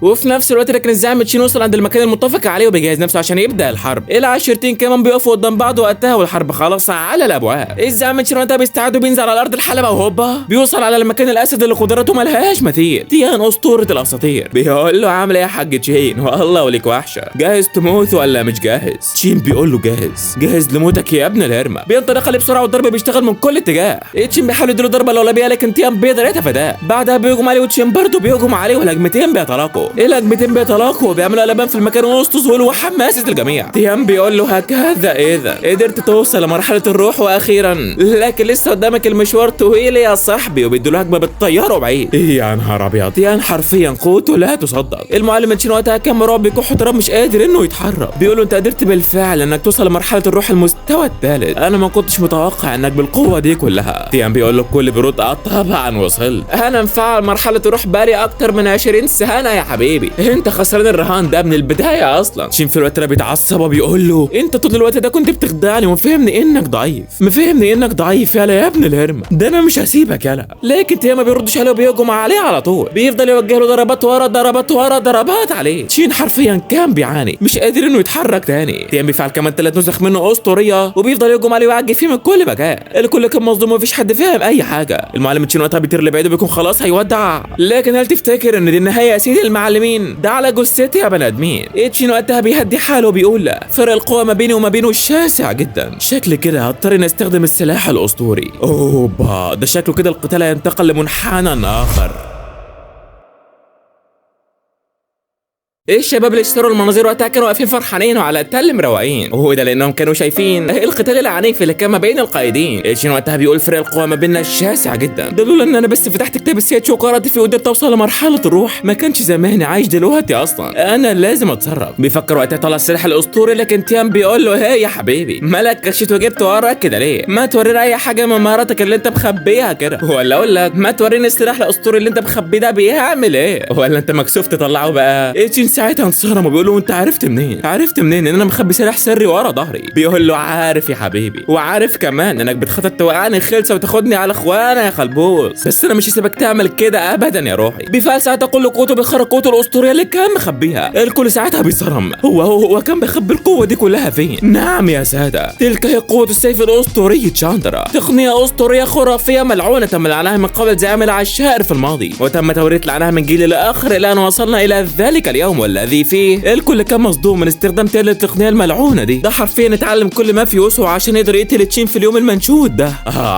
وفي نفس الوقت لكن الزعيم تشين وصل عند المكان المتفق عليه وبيجهز نفسه عشان يبدا الحرب. العشيرتين كمان بيقفوا قدام بعض وقتها والحرب خلاص على الابواب. الزعيم تشين وقتها بيستعد وبينزل على ارض الحلبه وهوبا بيوصل على المكان الاسد اللي قدراته ملهاش مثيل. تيان اسطوره الاساطير بيقول له عامل ايه يا حاج تشين والله وليك وحشه، جاهز تموت ولا مش جاهز؟ تشين بيقول له جاهز لموتك يا ابن الهرمه. بينطلق عليه بسرعه والضرب بيشتغل من كل اتجاه. تشين بيحاول يديله ضربه لولا بيها لكن تيان بيقدر يتفاداه. بعدها بيهجم عليه وتشين برضه بيهجم عليه والهجمتين بيتلاقوا. بيتلاقوا وبيعملوا قلبان في المكان وسط ظهور وحماسه الجميع. تيام بيقول له هكذا اذا قدرت توصل لمرحله الروح واخيرا لكن لسه قدامك المشوار طويل يا صاحبي. وبيدوا له هجمه بالطياره بعيد. يا نهار ابيض تيان حرفيا قوته لا تصدق. المعلم تشين وقتها كان مرعوب بيكح تراب مش قادر انه يتحرك. بيقول له انت قدرت بالفعل انك توصل لمرحله الروح المستوى الثالث، انا ما كنتش متوقع انك بالقوه دي كلها. تيام بيقول له بكل برود طبعا وصلت، انا مفعل مرحله الروح بقالي اكتر من 20 سنه يا حبيبي. حبيبي انت خسران الرهان ده من البدايه اصلا. شين في الوقت ده بيتعصب وبيقول له انت طول الوقت ده كنت بتخدعني ومفهمني انك ضعيف يالا يا ابن الهرمه، ده انا مش هسيبك يالا. لكن تيام ما بيردش عليه وبيهجم عليه على طول، بيفضل يوجه له ضربات ورا ضربات عليه. شين حرفيا كان بيعاني مش قادر انه يتحرك تاني. تيام بيفعل كمان 3 نسخ منه اسطوريه وبيفضل يهجم عليه ويعجب فيه من كل مكان. الكل كان مصدوم ومفيش حد فاهم اي حاجه. المعلم تشين وقتها بيطير لبعيد وبيكون خلاص هيودع، لكن هل تفتكر ان دي النهايه يا سيدي المعلمين؟ ده على جثتي يا بني ادمين. تشين وقتها بيهدي حاله وبيقول لا، فرق القوه ما بيني وما بينه شاسع جدا، شكل كده هضطر نستخدم السلاح الاسطوري. اوبا، ده شكله كده القتال هينتقل لمنحنى اخر. الشباب اللي اشتروا المناظير وقتها كانوا واقفين فرحانين وعلى التل مروقين، وهو ده لانهم كانوا شايفين القتال العنيف اللي كان ما بين القائدين. شين وقتها بيقول فرق القوى ما بيننا شاسع جدا، ده لولا ان انا بس فتحت كتاب السيد شو وقرأت فيه وقدرت اوصل لمرحله الروح ما كانش زماني عايش دلوقتي اصلا، انا لازم اتصرف. بيفكر وقتها يطلع السلاح الاسطوري، لكن تيام بيقول له هي يا حبيبي مالك كشيت وجبت وراك كده ليه؟ ما تورينا اي حاجه من مهاراتك اللي انت مخبيها كده، ولا اقول لك ما توريني السلاح الاسطوري اللي انت مخبيه ده بيعمل ايه، ولا انت مكسوف تطلعه بقى؟ شين ساعتها انصرم بيقول له انت عرفت منين ان انا مخبي سلاح سري ورا ظهري؟ بيقول له عارف يا حبيبي، وعارف كمان انك بتخطط توقعني خلصه وتاخدني على اخوانا يا خلبوس، بس انا مش هسيبك تعمل كده ابدا يا روحي. بيفعل ساعتها كل قوته بيخرج قوته الاسطوريه اللي كان مخبيها. الكل ساعتها بيصرم، هو كان بيخبي القوه دي كلها فين؟ نعم يا ساده، تلك هي قوه السيف الاسطوري تشاندرا، تقنيه اسطوريه خرافيه ملعونه تم لعنها من قبل زعيم العشائر في الماضي، وتم توريث لعنها من جيل لاخر الى ان وصلنا الى ذلك اليوم والذي فيه الكل كان مصدوم من استخدام تيل التقنيه الملعونه دي. ده حرفيا اتعلم كل ما في وسعه عشان يقدر يقتل تشين في اليوم المنشود ده.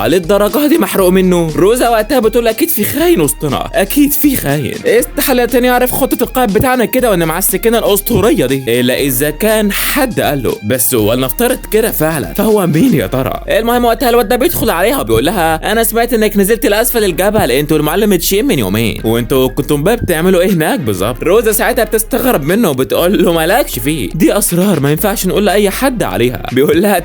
للدرجه دي محروق منه. روزا وقتها بتقول اكيد في خاين وسطنا، اكيد في خاين، استحاله تاني يعرف خطه القائد بتاعنا كده وان مع السكينه الاسطوريه دي، الا اذا كان حد قال له. بس ولنفترض كده فعلا، فهو مين يا ترى؟ المهم وقتها الواد ده بيدخل عليها وبيقول لها انا سمعت انك نزلت لاسفل الجبل انتوا والمعلم تشين من يومين، وانتوا كنتوا بقى بتعملوا ايه هناك بالظبط؟ روزا ساعتها بتستغرب منه وبتقول له مالكش فيه، دي اسرار ما ينفعش نقول لاي حد عليها. بيقول لها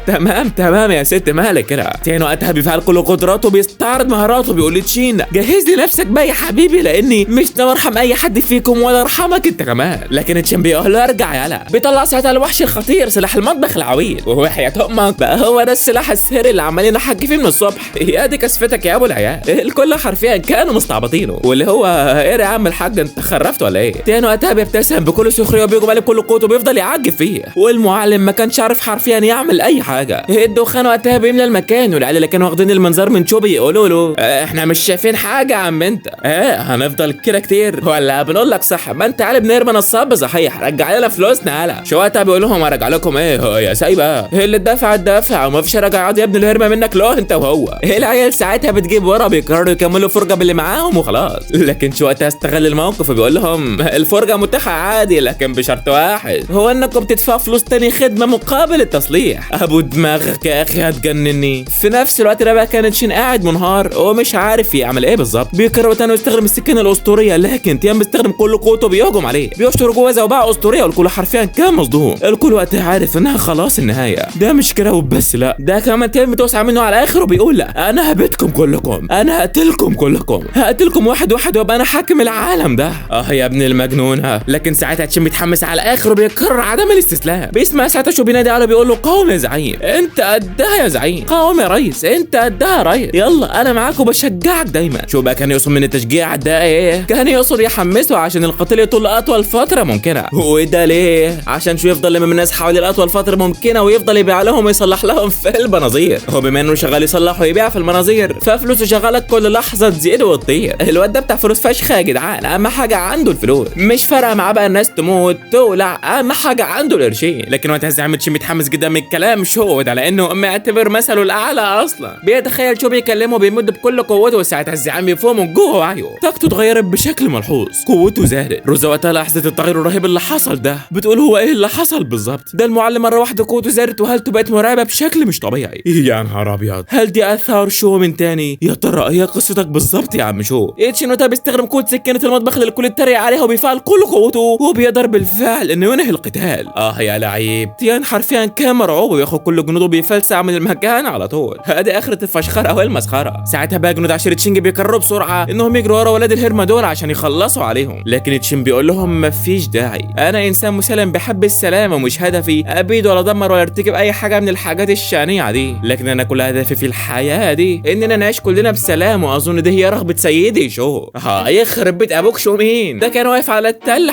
تمام يا ست مالك كده. تين وقتها بيفعل كل قدراته بيستعرض مهاراته، بيقول لتشين جهز لي نفسك بقى يا حبيبي لاني مش ناوي ارحم اي حد فيكم ولا ارحمك انت كمان. لكن تشين بيقول له ارجع يالا. بيطلع ساعتها الوحش الخطير سلاح المطبخ العويل، وهو حياة امك بقى هو ده السلاح السري اللي عمالين نحكي فيه من الصبح. يا دي كسفتك يا ابو العيال. الكل حرفيا كانوا مستعبطينه، واللي هو ايه يا عم الحاج انت خرفت ولا ايه؟ تين وقتها بيبتسم بكل سخريه وبيجوا بالي بكل قوته بيفضل يعجب فيه، والمعلم ما كانش عارف حرفيا يعمل اي حاجه. الدخان وقتها بيملى المكان، والعيال اللي كانوا واخدين المنظر من شوبي يقولوا له احنا مش شايفين حاجه يا عم انت، هنفضل كده كتير ولا بنقول لك صح؟ ما انت عالي بنرمي نصاب صحيح، رجع لنا فلوسنا هلا. شو وقتها بيقول لهم ارجع لكم ايه يا سايبه اللي الدافع وما فيش رجعات يا ابن الهرمه منك له انت وهو. العيال ساعتها بتجيب ورا بيقرروا يكملوا فرجه باللي معاهم وخلاص. لكن شو وقتها استغل الموقف وبيقول لهم الفرجه متاحه عادي لكن بشرط واحد، هو انكم بتدفعوا فلوس تاني خدمه مقابل التصليح. ابو دماغك يا اخي هتجنني. في نفس الوقت ده بقى كان تشين قاعد منهار ومش عارف يعمل ايه بالظبط. بيقرر تاني يستخدم السكينه الاسطوريه، لكن تيام بيستخدم كل قوته بيهجم عليه، بيشتر جوه زوبعه اسطوريه، والكل حرفيا كان مصدوم. الكل وقتها عارف انها خلاص النهايه. ده مش كده وبس، لا ده كمان تيام بتوسع منه على اخر وبيقول لا انا هبتكم كلكم، انا هقتلكم كلكم، هقتلكم واحد وابقى انا حاكم العالم ده. يا ابن المجنونه. لكن ساعتها تشين بيتحمس على الاخر وبيقرر عدم الاستسلام. بيسمع ساعتها شو بينادي عليه بيقول له قاوم يا زعيم، انت قدها يا زعيم، قاوم يا ريس، انت قدها يا ريس، يلا انا معاك وبشجعك دايما. شو بقى كان يقصد من التشجيع ده ايه؟ كان يقصد يحمسه عشان القتال يطول اطول فتره ممكنه. وده ليه؟ عشان شو يفضل لما الناس حوالي لاطول فتره ممكنه ويفضل يبيع لهم ويصلح لهم في المناظير. هو بما انه شغال يصلح ويبيع في المناظير ففلوسه شغاله كل لحظه تزيد وتطير. الواد ده بتاع فلوس فشخ يا جدعان، اهم حاجه عنده الفلوس، مش فارقه معاه بقى الناس تموت تولع، اهم حاجه عنده القرشين. لكن وقتها الزعيم تشين متحمس جدا من الكلام شو ده لانه معتبر مثله الاعلى اصلا. بيتخيل شو بيكلمه بيمد بكل قوته، وساعتها الزعيم بيفهم من جوه وعيه طاقته اتغيرت بشكل ملحوظ، قوته زادت. روزا وقتها لاحظت التغير الرهيب اللي حصل ده، بتقول هو ايه اللي حصل بالظبط؟ ده المعلم مره واحده قوته زادت وهالته بقت مرعبه بشكل مش طبيعي. يا نهار ابيض، هل دي اثار شو من تاني؟ يا ترى ايه قصتك بالظبط يا عم شو؟ تشين وقتها بيستخدم قوه سكينه المطبخ اللي الكل اتريق عليها وبيفعل كل قوته وبيقدر بالفعل انه ينهي القتال. يا لعيب، تيان حرفيا كان مرعوب وياخد كل جنوده بيفلسع من المكان على طول. هذه اخرة الفشخره والمسخره. ساعتها بقى جنود عشيرة تشينج بيقرروا بسرعه انهم يجروا ورا ولاد الهرمه دول عشان يخلصوا عليهم، لكن تشين بيقول لهم مفيش داعي، انا انسان مسالم بحب السلام ومش هدفي ابيد ولا ادمر ولا ارتكب اي حاجه من الحاجات الشانعه دي، لكن انا كل هدفي في الحياه دي اننا نعيش كلنا بسلام، واظن دي هي رغبه سيدي شو. يخرب بيت ابوك شو مين ده كان واقف على التل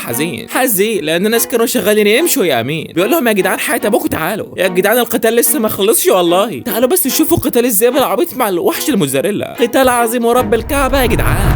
حزين لان الناس كانوا شغالين يمشوا يا امين. بيقول لهم يا جدعان حياة ابوكوا تعالوا يا جدعان، القتال لسه ما خلصش والله، تعالوا بس شوفوا قتال الذئب العبيط مع الوحش الموزاريلا، قتال عظيم ورب الكعبه يا جدعان.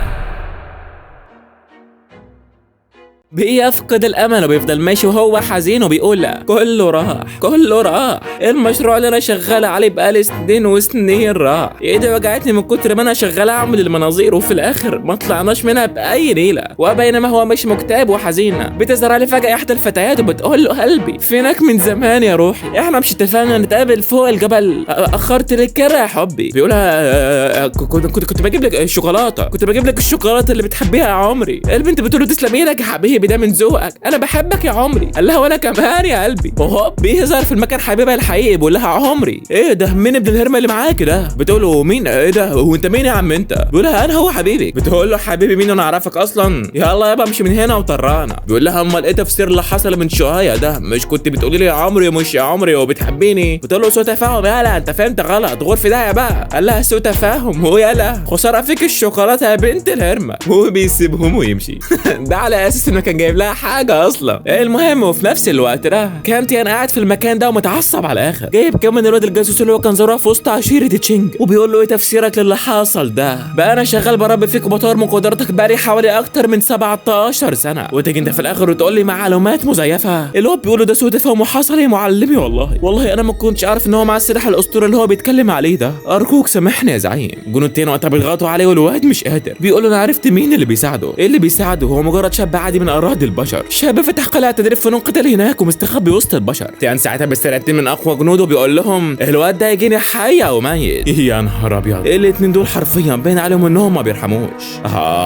بيفقد الامل وبيفضل ماشي وهو حزين وبيقول لا كله راح، المشروع اللي انا شغال عليه بقالي سنين وسنين راح، ايدي وجعتني من كتر ما انا شغال اعمل المناظير وفي الاخر ما طلعناش منها باي نيله. وبينما هو مش مكتئب وحزين بتظهر عليه فجاه احدى الفتيات وبتقول له قلبي فينك من زمان يا روحي، احنا مش اتفقنا نتقابل فوق الجبل، اخرت لك كده يا حبي. بيقولها كنت بجيب لك الشوكولاته، اللي بتحبيها يا عمري. البنت بتقول له تسلم ايدك يا حبيبي ده من ذوقك، انا بحبك يا عمري. قال لها وانا كمان يا قلبي. وهو بيظهر في المكان حبيبها الحقيقي بيقول لها عمري ايه ده مين ابن الهرمه اللي معاك ده؟ بتقول له مين ايه ده هو انت مين يا عم انت؟ بيقول لها انا هو حبيبي. بتقول له حبيبي مين انا اعرفك اصلا؟ يلا يابا امشي من هنا وطرانا. بيقول لها امال ايه تفسير اللي حصل من شويه ده؟ مش كنت بتقولي لي يا عمري مش يا عمري وبتحبيني؟ بتقول له سوء تفاهم يالا انت فهمت غلط غرفه ده يا بقى. قال لها سوء تفاهم هو يالا خساره فيك الشوكولاته يا بنت الهرمه. هو بيسيبهم ويمشي ده على اساس انه كان جايب لها حاجه اصلا. المهم وفي نفس الوقت ده كان تيان قاعد في المكان ده ومتعصب على الاخر، جايب كمان الواد الجاسوس اللي هو كان زرع في وسط عشيره تشينج وبيقول له ايه تفسيرك للي حاصل ده؟ بقى انا شغال بربي فيك وبطور من قدرتك بقالي حوالي اكتر من 17 سنه وتيجي انت في الاخر وتقول لي معلومات مزيفه. اللي هو بيقول له ده سوء تفاهم وحصل يا معلمي، والله انا ما كنتش عارف ان هو مع السلاح الاسطوري اللي هو بيتكلم عليه ده، ارجوك سامحني يا زعيم. جنود تيان وقتها بيضغطوا عليه والواد مش قادر، بيقول له انا عرفت مين اللي بيساعده. ايه اللي بيساعده؟ هو مجرد شاب عادي من اراضي البشر، شاب فتح قلعه تدريب فنون قتال هناك ومستخبي وسط البشر. تيان ساعتها بيستلقى من اقوى جنوده بيقول لهم الواد ده يجيني حي او ميت. يا نهار ابيض، الاتنين دول حرفيا باين عليهم انهم ما بيرحموش.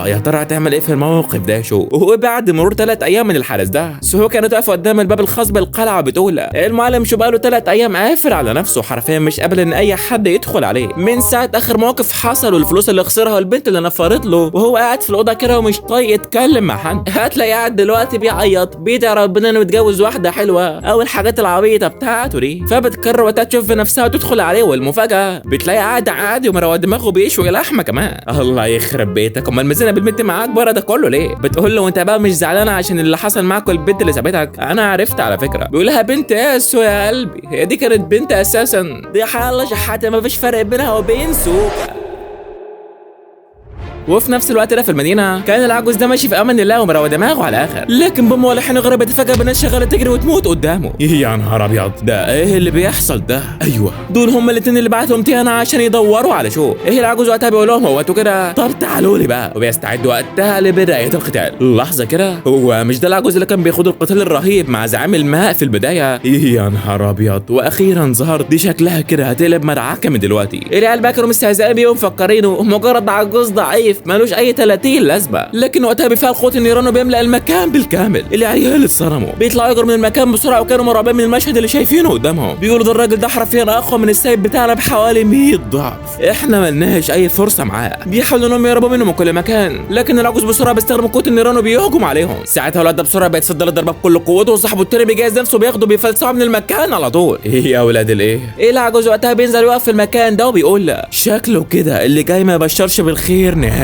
يا ترى هتعمل ايه في الموقف ده شو؟ وبعد مرور 3 ايام من الحدث ده سهو كانت واقفه قدام الباب الخاص بالقلعه بتقول المعلم شو بقاله 3 ايام قافل على نفسه، حرفيا مش قابل ان اي حد يدخل عليه من ساعه اخر موقف حصل والفلوس اللي خسرها والبنت اللي نفرت له، وهو قاعد في الاوضه كده ومش طايق يتكلم مع حد. هتلاقيه قاعد دلوقتي بيعيط بيدعي ربنا انه يتجوز واحده حلوه او الحاجات العبيطه بتاعته دي، فبتقرر وقتها تشوف في نفسها وتدخل عليه، والمفاجاه بتلاقي قاعد عادي ومروق دماغه بيشوي لحمه كمان. الله يخرب بيتك، امال مزينه بالبنت معاك بره ده كله ليه؟ بتقول له وانت بقى مش زعلانه عشان اللي حصل معاك والبنت اللي سابتك؟ انا عرفت على فكره. بيقول لها بنت ايه سو يا قلبي؟ هي دي كانت بنت اساسا؟ دي حاله شحاته ما فيش فرق بينها وبين سوكا. وفي نفس الوقت ده في المدينه كان العجوز ده ماشي في امان الله ومروق دماغه على الاخر، لكن بموالحين غريبه فجاه بالناس شغاله تجري وتموت قدامه. يا نهار ابيض، ده ايه اللي بيحصل ده؟ ايوه دول هم الاثنين اللي بعتهم تيانا عشان يدوروا على شو. ايه العجوز وقتها بيقول لهم هو انتوا كده طب تعالوا لي بقى، وبيستعدوا وقتها لبدايه القتال. لحظه كده، هو مش ده العجوز اللي كان بيخوض القتال الرهيب مع زعيم الماء في البدايه؟ يا نهار ابيض، واخيرا ظهر. دي شكلها كده هتقلب مدعكه من دلوقتي. العيال بقى كانوا مستهزئين بيه ومفكرينه مجرد عجوز ضعيف مالوش اي 30 لازمه، لكن وقتها بفعل قوه النيران وبيملأ المكان بالكامل. العيال اتصدموا بيطلعوا يجروا من المكان بسرعه وكانوا مرعوبين من المشهد اللي شايفينه قدامهم. بيقولوا ده الراجل ده حرفيا اقوى من السيف بتاعنا بحوالي 100 ضعف، احنا ملناش اي فرصه معاه. بيحاولوا انهم يهربوا منه من كل مكان، لكن العجوز بسرعه بيستخدم قوه النيران وبيهجم عليهم. ساعتها الولد ده بسرعه بيتصدى للضربه بكل قوته، وصاحبه التاني بيجهز نفسه بياخده بيفلسعه من المكان على طول. ايه يا اولاد الايه؟ العجوز وقتها بينزل يقف في المكان ده وبيقول له شكله كده اللي جاي ما يبشرش بالخير نهائي.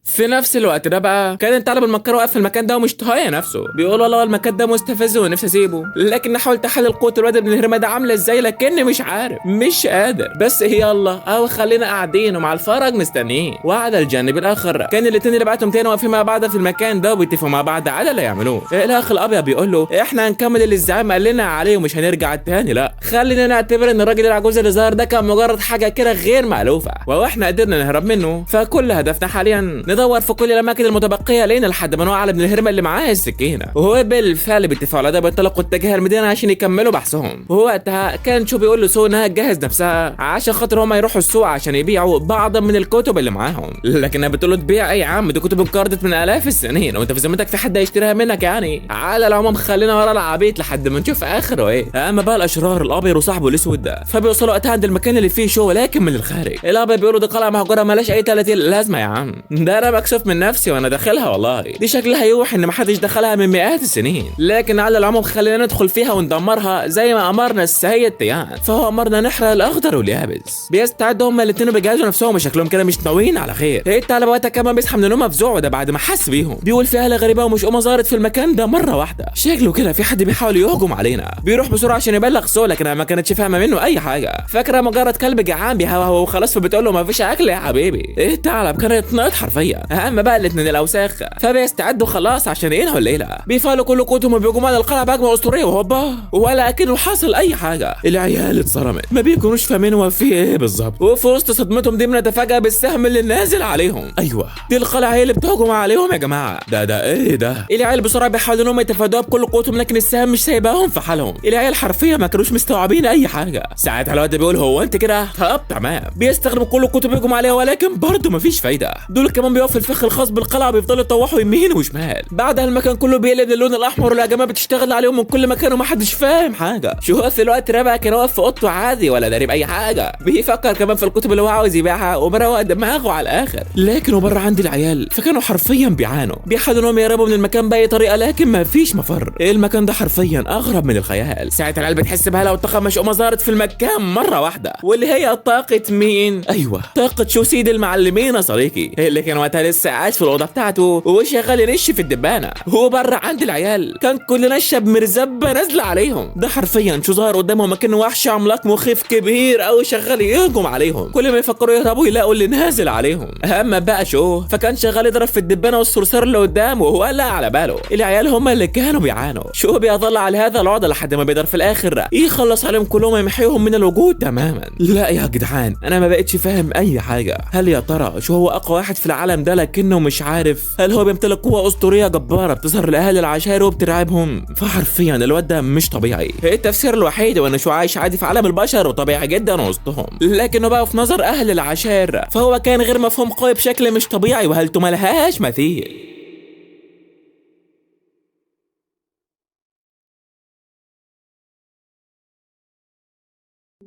في نفس الوقت ده بقى كان الثعلب المكار واقف في المكان ده ومش طايق نفسه، بيقول والله المكان ده مستفز ونفسي اسيبه، لكن حاولت احلل قوه الواد ابن الهرمه ده عامله ازاي لكني مش عارف مش قادر. بس يلا او خلينا قاعدين ومع الفرج مستنيين. وعلى الجانب الاخر كان الاثنين اللي بعتهم تاني واقفين مع بعض في المكان ده وبيتفقوا مع بعض على اللي يعملوه. الاخ الابيض بيقول له احنا هنكمل اللي الزعيم قال لنا عليه ومش هنرجع تاني، لا خلينا نعتبر ان الراجل العجوز اللي ظهر ده كان مجرد حاجه كده غير مألوفه واحنا قدرنا نهرب منه، فكل هدفنا حاليا ندور بيدور في كل الاماكن المتبقيه لين لحد ما وقع ابن الهرمه اللي معاه السكينه، وهو بالفعل باتفاق على ده بينطلقوا اتجاه المدينه عشان يكملوا بحثهم. ووقتها كان شو بيقول له سو انها تجهز نفسها عشان خاطر هم يروحوا السوق عشان يبيعوا بعض من الكتب اللي معاهم، لكنها بتقول له تبيع ايه يا عم؟ دي كتب انقرضت من الاف السنين وانت في ذمتك في حد هيشتريها منك يعني؟ على العموم خلينا ورا العبيط لحد ما نشوف اخره ايه. اما بقى الاشرار الابيض وصاحبه الاسود ده فبيوصلوا وقتها عند المكان اللي فيه شو لكن من الخارج. الابيض بيقولوا دي قلعه مهجوره مالهاش اي 30 لازمه يا عم، ده انا مكسوف من نفسي وانا داخلها والله، دي شكلها يوحي ان محدش دخلها من مئات السنين، لكن على العموم خلينا ندخل فيها وندمرها زي ما امرنا السيد تيان. فهو امرنا نحرق الاخضر واليابس. بيستعدوا هما الاثنين بيجهزوا نفسهم وشكلهم كده مش ناويين على خير. الثعلب وقتها كمان بيصحى من النوم مفزوع وده بعد ما حس بيهم. بيقول في اهله غريبه ومش ظهرت في المكان ده مره واحده، شكله كده في حد بيحاول يهجم علينا. بيروح بسرعه عشان يبلغ سو لكنها ما كانتش فاهمه منه اي حاجه، فاكره مجرد كلب جعان بيهوهو وخلاص، فبتقول له ما فيش اكل يا حبيبي. الثعلب كان يتنط حرفيا. اما بقى الاثنين الاوساخ فبيستعدوا خلاص عشان ينهوا الليله، بيفعلوا كل قوتهم وبيهجموا على القلعه بهجمه اسطوريه وهوبا ولكنه حصل اي حاجه. العيال اتصرمت ما بيكونوش فاهمين هو في ايه بالظبط، وفي وسط صدمتهم دي بنتفاجئ بالسهم اللي نازل عليهم. ايوه دي القلعه هي اللي بتهجم عليهم يا جماعه. ده ايه ده؟ العيال بسرعه بيحاولوا انهم يتفادوها بكل قوتهم لكن السهم مش سايباهم في حالهم. العيال حرفيا ما كانوش مستوعبين اي حاجه. ساعتها الواد بيقول هو انت كده؟ طب تمام. بيستخدموا كل قوتهم يهجموا عليها ولكن برضه مفيش فايده. دول كمان بيقفوا الفخ الخاص بالقلعه بيفضلوا يطوحوا يمين وشمال. بعدها المكان كله بيقلب للون الاحمر والهجمات بتشتغل عليهم من كل مكان ومحدش فاهم حاجه. شو في الوقت ربع كان واقف في اوضته عادي ولا داري باي حاجه، بيفكر كمان في الكتب اللي هو عاوز يبيعها ومروق دماغه على الاخر. لكن بره عند العيال فكانوا حرفيا بيعانوا، بيحاولوا انهم يهربوا من المكان باي طريقه لكن ما فيش مفر. المكان ده حرفيا اغرب من الخيال. ساعه العيال بتحس بهلا والطاقه مشؤومه ظهرت في المكان مره واحده، واللي هي طاقه مين؟ ايوه طاقه شو سيد المعلمين يا صديقي، اللي كان وقتها لسه قاعد في الاوضه بتاعته وشغال ينش في الدبانه. هو بره عند العيال كان كل نشه بمرزبه نازله عليهم. ده حرفيا شو ظهر قدامهم مكان وحش عملاق مخيف كبير قوي شغال يهجم عليهم. كل ما يفكروا يهربوا يلاقوا اللي نازل عليهم. اما بقى شو فكان شغال يضرب في الدبانه والصرصار اللي قدامه ولا على باله. العيال هم اللي كانوا بيعانوا. شو بيظل على هذا الوضع لحد ما بيقدر في الاخر يخلص عليهم كلهم ويمحيهم من الوجود تماما. لا يا جدعان انا ما بقتش فاهم اي حاجه. هل يا ترى شو هو اقوى واحد في العالم ده لكنه مش عارف؟ هل هو بيمتلك قوه اسطوريه جباره بتظهر لاهل العشائر وبترعبهم؟ فحرفيا الواد ده مش طبيعي. التفسير الوحيد هو انه شو عايش عادي في عالم البشر وطبيعي جدا وسطهم، لكنه بقى في نظر اهل العشائر فهو كان غير مفهوم قوي بشكل مش طبيعي وهلته ملهاش مثيل.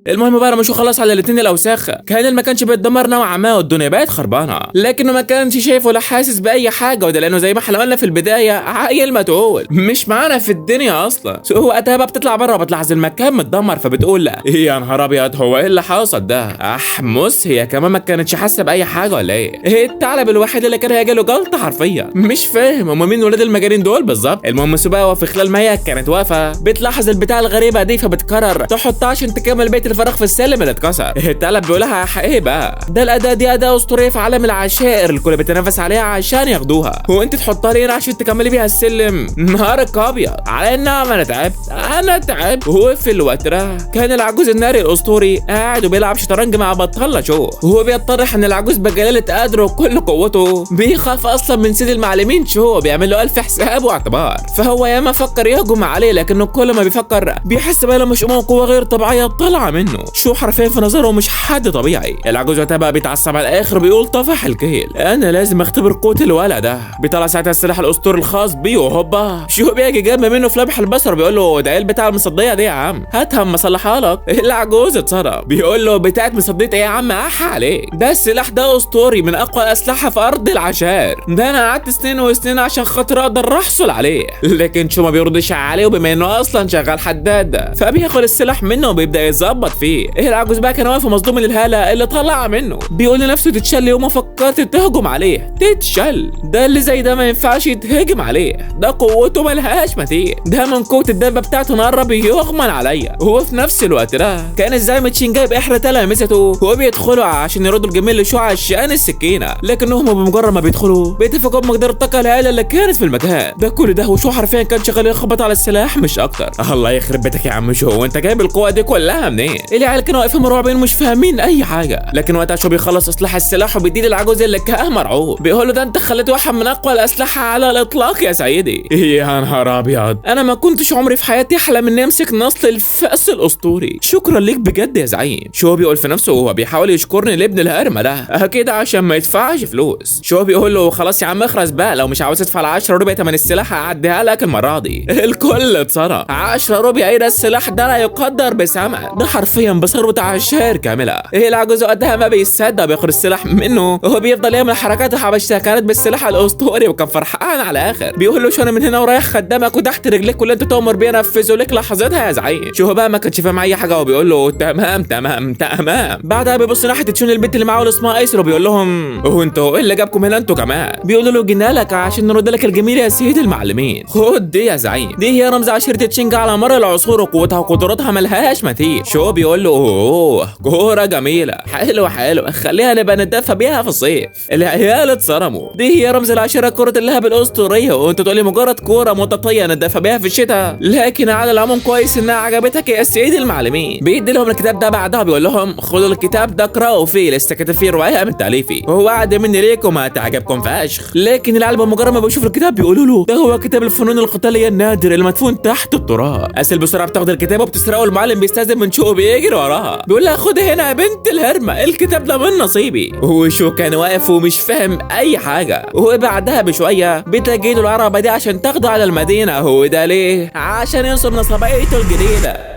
المهم بقى مش خلص على الاثنين الاوساخ، كان المكان شبه اتدمر نوعا ما والدنيا بقت خربانه، لكنه ما كانش شايف ولا حاسس باي حاجه، وده لانه زي ما احنا قلنا في البدايه عيل متعول مش معانا في الدنيا اصلا. هو وقتها بقى بتطلع بره وبتلاحظ المكان متدمر فبتقول لا ايه يا نهار ابيض هو ايه اللي حصل ده؟ احمس هي كمان ما كانتش حاسه باي حاجه ولا ايه؟ الثعلب الوحيد اللي كان هيجيله جلطه حرفيا. مش فاهم هم مين ولاد المجانين دول بالظبط. المهم سباوه في خلال ما هي كانت واقفه بتلاحظ البتاع الغريبه دي فبتقرر تحطها عشان تكمل بيت الفراغ في السلم اللي اتكسر. الثعلب بيقول لها ايه بقى ده؟ الاداه دي اداه اسطوريه في عالم العشائر الكل بيتنافس عليها عشان ياخدوها، وانت تحطها لي هنا عشان تكملي بيها السلم؟ نهارك ابيض على النعم. انا تعبت. هو في الوقت ده كان العجوز الناري الاسطوري قاعد وبيلعب شطرنج مع بطله شو، وهو بيتضح ان العجوز بجلاله قدره وكل قوته بيخاف اصلا من سيد المعلمين شو، بيعمل له 1000 حساب واعتبار. فهو ياما فكر يهجم عليه لكنه كل ما بيفكر بيحس بقى مش قوه غير طبيعيه طالعه منه. شو حرفيا في نظره مش حد طبيعي. العجوز وقتها بقى بيتعصب على الاخر بيقول طفح الكيل، انا لازم اختبر قوه الولد ده. بيطلع ساعتها السلاح الاسطوري الخاص بيه وهوبا شو بيجي جنب منه في لمح البصر بيقول له ده ايه بتاع المصديه دي يا عم؟ هاتها اما اصلحها لك. العجوز اتصدم بيقول له بتاعت مصديه ايه يا عم؟ احا عليك، ده السلاح ده اسطوري من اقوى الاسلحه في ارض العشائر، ده انا قعدت سنين وسنين عشان خاطر اقدر احصل عليه. لكن شو ما بيردش عليه وبما انه اصلا شغال حداد فبياخد السلاح منه وبيبدا يظبط فيه. العجوز بقى كان واقف مصدوم من الهاله اللي طلع منه، بيقول لنفسه تتشل يوم ما فكرت تهجم عليه. تتشل؟ ده اللي زي ده ما ينفعش يتهجم عليه، ده قوته ملهاش مثيل، ده من قوه الدبه بتاعته نقرب يغمن عليا. وهو في نفس الوقت ده كان الزعيم تشين جايب احرى تلامذته وبيدخلوا عشان يردوا الجميل لشو عشان السكينه، لكنهم بمجرد ما بيدخلوا بيتفقوا بمقدار الطاقه الهائله اللي كانت في المكان ده كل ده، وشو حرفيا كان شغال يخبط على السلاح مش اكتر. الله يخرب بيتك يا عم شو، وانت جايب القوه دي كلها منين؟ الاثنين. العيال كانوا واقفين مرعوبين مش فاهمين اي حاجه، لكن وقتها شو بيخلص اصلاح السلاح وبيدي للعجوز اللي كان مرعوب، بيقول له ده انت خليت واحد من اقوى الاسلحه على الاطلاق يا سيدي. يا نهار ابيض، انا ما كنتش عمري في حياتي احلم اني امسك نصل الفأس الاسطوري. شكرا ليك بجد يا زعيم. شو بيقول في نفسه وهو بيحاول يشكرني لابن الهرمه ده، اكيد عشان ما يدفعش فلوس. شو بيقول له خلاص يا عم اخرس بقى، لو مش عاوز تدفع 10 ربع ثمن السلاح هعديها لك المره دي. الكل اتصرف. 10 ربع ايه ده؟ السلاح ده لا يقدر بثمن، ده حرفيا بثروه عشائر كامله. العجوز وقتها ما بيصدق بياخد السلاح منه، وهو بيفضل يعمل حركات حبشتها كانت بالسلاح الاسطوري وكان فرحان على الاخر. بيقول له شو انا من هنا ورايح خدامك وتحت رجليك واللي انت تؤمر بيه نفذه لك لحظتها يا زعيم. شو بقى ما كانش فاهم اي حاجه وبيقول له تمام تمام تمام. بعدها بيبص ناحيه تشون البنت اللي معاه اللي اسمها ايسر وبيقول لهم هو انتوا ايه اللي جابكم هنا انتوا كمان؟ بيقولوا له جينا لك عشان نرد لك الجميل يا سيد المعلمين. خد دي يا زعيم، دي هي رمز عشيره تشينج على مر العصور وقوتها وقدراتها ملهاش مثيل. شو بيقول له اوه كوره جميله، حلو حلو، خليها نبقى نتدفى بيها في الصيف. العيال اتصرموا. دي هي رمز العشيره كره اللهب الاسطوريه، وانت تقول لي مجرد كوره مطاطيه نتدفى بيها في الشتاء؟ لكن على العموم كويس انها عجبتك يا سيد المعلمين. بيدي لهم الكتاب ده، بعدها بيقول لهم خدوا الكتاب ده اقرأوا فيه، لسه كاتب فيه روايه من تاليفي وهو وعد مني ليكم هتعجبكم فشخ. لكن العيال بمجرد ما بيشوف الكتاب بيقولوا له ده هو كتاب الفنون القتاليه النادر المدفون تحت التراب. اسل بسرعه بتاخد الكتاب وبتسرقه، المعلم بيستاذن من شو بيجري وراها بيقول لها خد هنا يا بنت الهرمه، الكتاب ده من نصيبي. وشو كان واقف ومش فاهم اي حاجه، وبعدها بشويه بتلاقي له العربه دي عشان تاخده على المدينه. هو ده ليه؟ عشان ينصر نصبيته الجديده.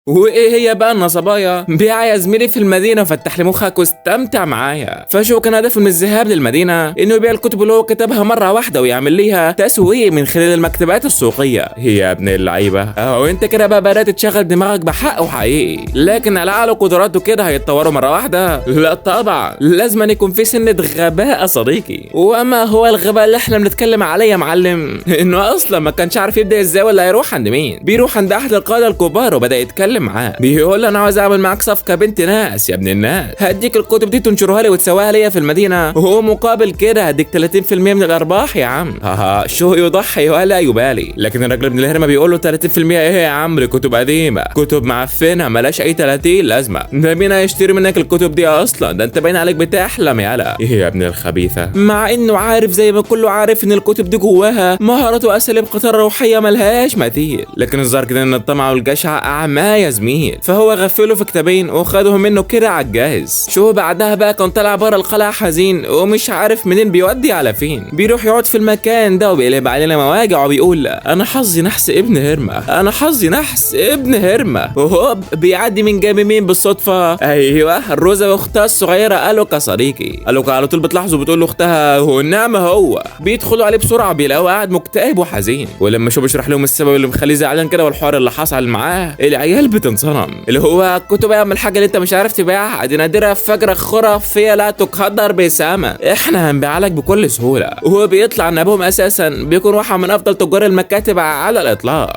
وايه هي بقى النصبايا؟ بيع يا زميلي في المدينه وفتح لي مخك واستمتع معايا. فشو كان هدفه من الذهاب للمدينه؟ انه يبيع الكتب اللي هو كتبها مره واحده ويعمل ليها تسويق من خلال المكتبات السوقيه. هي يا ابن اللعيبه اهو انت كده بقى بدات تشغل دماغك بحق وحقيقي. لكن العقل وقدراته كده هيتطوروا مره واحده؟ لا طبعا، لازم يكون في سنه غباء صديقي. وما هو الغباء اللي احنا بنتكلم عليه يا معلم؟ انه اصلا ما كانش عارف يبدا ازاي ولا هيروح عند مين. بيروح عند احد القاده الكبار وبدا يتكلم معاه، بيقول له انا عاوز اعمل معاك صفقه بنت ناس يا ابن الناس، هديك الكتب دي تنشرها لي وتسويها ليا في المدينه، وهو مقابل كده هديك 30% من الارباح يا عم. شو يضحي ولا يبالي. لكن الراجل ابن الهرمه بيقول له 30% ايه يا عم؟ الكتب قديمه، كتب معفنه ملاش اي 30 لازمه، ده مين هيشتري منك الكتب دي اصلا؟ ده انت باين عليك بتحلم يالا. ايه يا ابن الخبيثه؟ مع انه عارف زي ما كله عارف ان الكتب دي جواها مهارات واساليب قتال روحيه ملهاش مثيل، لكن الظاهر كده ان الطمع والجشع اعمى يا زميل، فهو غفله في كتابين وخدهم منه كده على الجاهز. شو بعدها بقى كان طالع بره القلعه حزين ومش عارف منين بيودي على فين. بيروح يقعد في المكان ده وبيقلب علينا مواجع وبيقول انا حظي نحس ابن هرمه، انا حظي نحس ابن هرمه. وهو بيعدي من جنب مين بالصدفه؟ ايوه روزا واختها الصغيره الوكا صديقي. الوكا على طول بتلاحظه بتقول له اختها هو النعمه هو. بيدخلوا عليه بسرعه بيلاقوه قاعد مكتئب وحزين، ولما شو بيشرح لهم السبب اللي مخليه زعلان كده والحوار اللي حصل معاه، العيال بتنصرم اللي هو كتب يا من الحاجه اللي انت مش عارف تبيعها دي نادره فجره خرافيه لا تقدر بثمن، احنا هنبيعها لك بكل سهوله. وهو بيطلع ان ابوهم اساسا بيكون واحد من افضل تجار المكاتب على الاطلاق.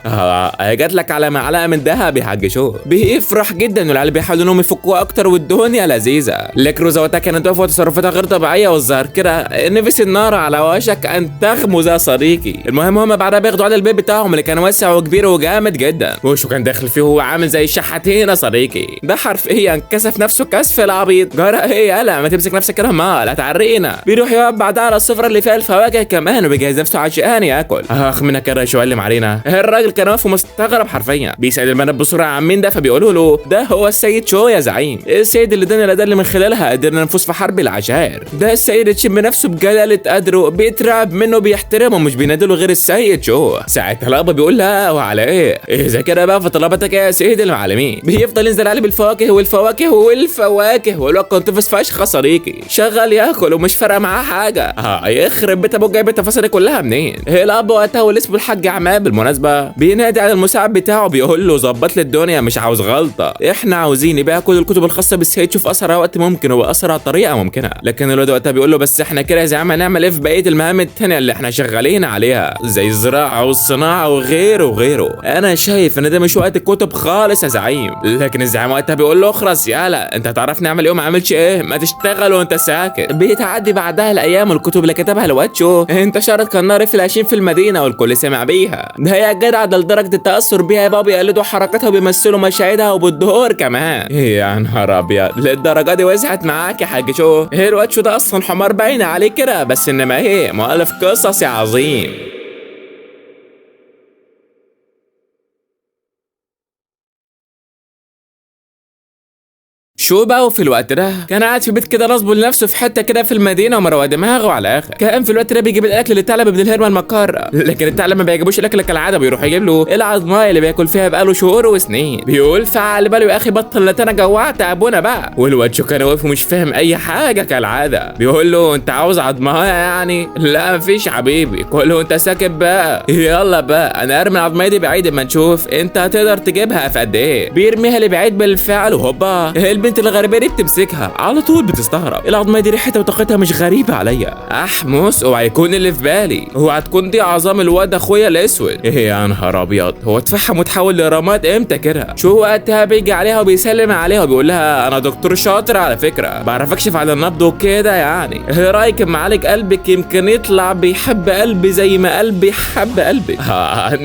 جات لك على معلقه من ذهب يا حاج شو. بيفرح جدا ان العيال بيحاولوا انهم يفكوها اكتر والدنيا لذيذه. لكن روزا وقتها كانت واقفه وتصرفاتها غير طبيعيه، والظاهر كده نفس النار على وشك ان تغمز يا صديقي. المهم هم بعدها بياخدوا على البيت بتاعهم اللي كان واسع وكبير وجامد جدا، وشو كان داخل فيه هو عامل زي الشحاتين يا صديقي. ده حرفيا كسف نفسه كسف العبيط. جرى ايه يالا ما تمسك نفسك كده ما لا تعرينا. بيروح يقعد بعدها على السفره اللي فيها الفواكه كمان وبيجهز نفسه عشان ياكل. منها كده شو اللي معلينا. الراجل كان واقف مستغرب حرفيا. بيسال البنات بسرعه عن مين ده، فبيقولوا له ده هو السيد شو يا زعيم، السيد اللي ادانا الاداه اللي من خلالها قدرنا نفوز في حرب العشائر. ده السيد تشم نفسه بجلاله قدره، بيترعب منه بيحترمه مش بينادله غير السيد شو. ساعتها الابا بيقول لا وعلى ايه اذا كده بقى فطلبتك يا سيد المعلمين. بيفضل ينزل عليه بالفواكه والفواكه والفواكه والواد كان طفس فشخ صديقي، شغال ياكل ومش فارقه معاه حاجه. يخرب بيت ابوك جايب التفاصيل كلها منين؟ الاب وقتها واللي اسمه الحاج عماد بالمناسبه بينادي على المساعد بتاعه بيقول له ظبط لي الدنيا مش عاوز غلطه، احنا عاوزين يبيع كل الكتب الخاصه بالسيد شوف اسرع وقت ممكن وباسرع طريقه ممكنه. لكن الواد وقتها بيقول له بس احنا كده يا زعيم هنعمل ايه في بقيه المهام التانيه اللي احنا شغالين عليها زي الزراعه والصناعه وغيره وغيره. انا شايف ان ده مش وقت الكتب خالص خالص يا زعيم. لكن الزعيم وقتها بيقول له اخرس يالا، انت هتعرفني اعمل ايه وما اعملش ايه، ما تشتغل وانت ساكت. بيتعدي بعدها الايام والكتب اللي كتبها الواد شو انتشرت كالنار في العشرين في المدينه والكل سمع بيها. ده يا جدع ده لدرجه التاثر بيها بقى بيقلدوا حركاتها وبيمثلوا مشاهدها وبالدهور كمان. يا نهار ابيض، للدرجه دي وسعت معاك يا حاج شو؟ الواد شو ده اصلا حمار باين عليه كده، بس انما ايه مؤلف قصص يا عظيم. شو بقى وفي الوقت ده كان قاعد في بيت كده نصبه لنفسه في حته كده في المدينه ومروق دماغه على الاخر. كان في الوقت ده بيجيب الاكل للثعلب ابن الهرمه المكاره، لكن الثعلب ما بيعجبوش الاكل كالعاده، بيروح يجيب له العظمايه اللي بياكل فيها بقاله شهور وسنين. بيقول فعل باله يا اخي بطل لا انا جوعت ابونا بقى. والواد شو كان واقف ومش فاهم اي حاجه كالعاده. بيقول له انت عاوز عظمايه يعني؟ لا مفيش حبيبي، قول له انت ساكت بقى، يلا بقى انا ارمي العظمايه دي بعيد اما نشوف انت هتقدر تجيبها في قد ايه. بيرميها لبعيد بالفعل وهوبا البنت الغريبه دي بتمسكها على طول بتستغرب، العظمه دي ريحتها وطاقتها مش غريبه عليا. احمس اوعى يكون اللي في بالي، اوعى تكون دي عظام الواد اخويا الاسود. ايه يا نهار ابيض، هو اتفحم وتحول لرماد امتى كده؟ شو وقتها بيجي عليها وبيسلم عليها وبيقول لها انا دكتور شاطر على فكره، بعرف اكشف على النبض وكده يعني. ايه رايك اما اعالج قلبك يمكن يطلع بيحب قلبي زي ما قلبي حب قلبي.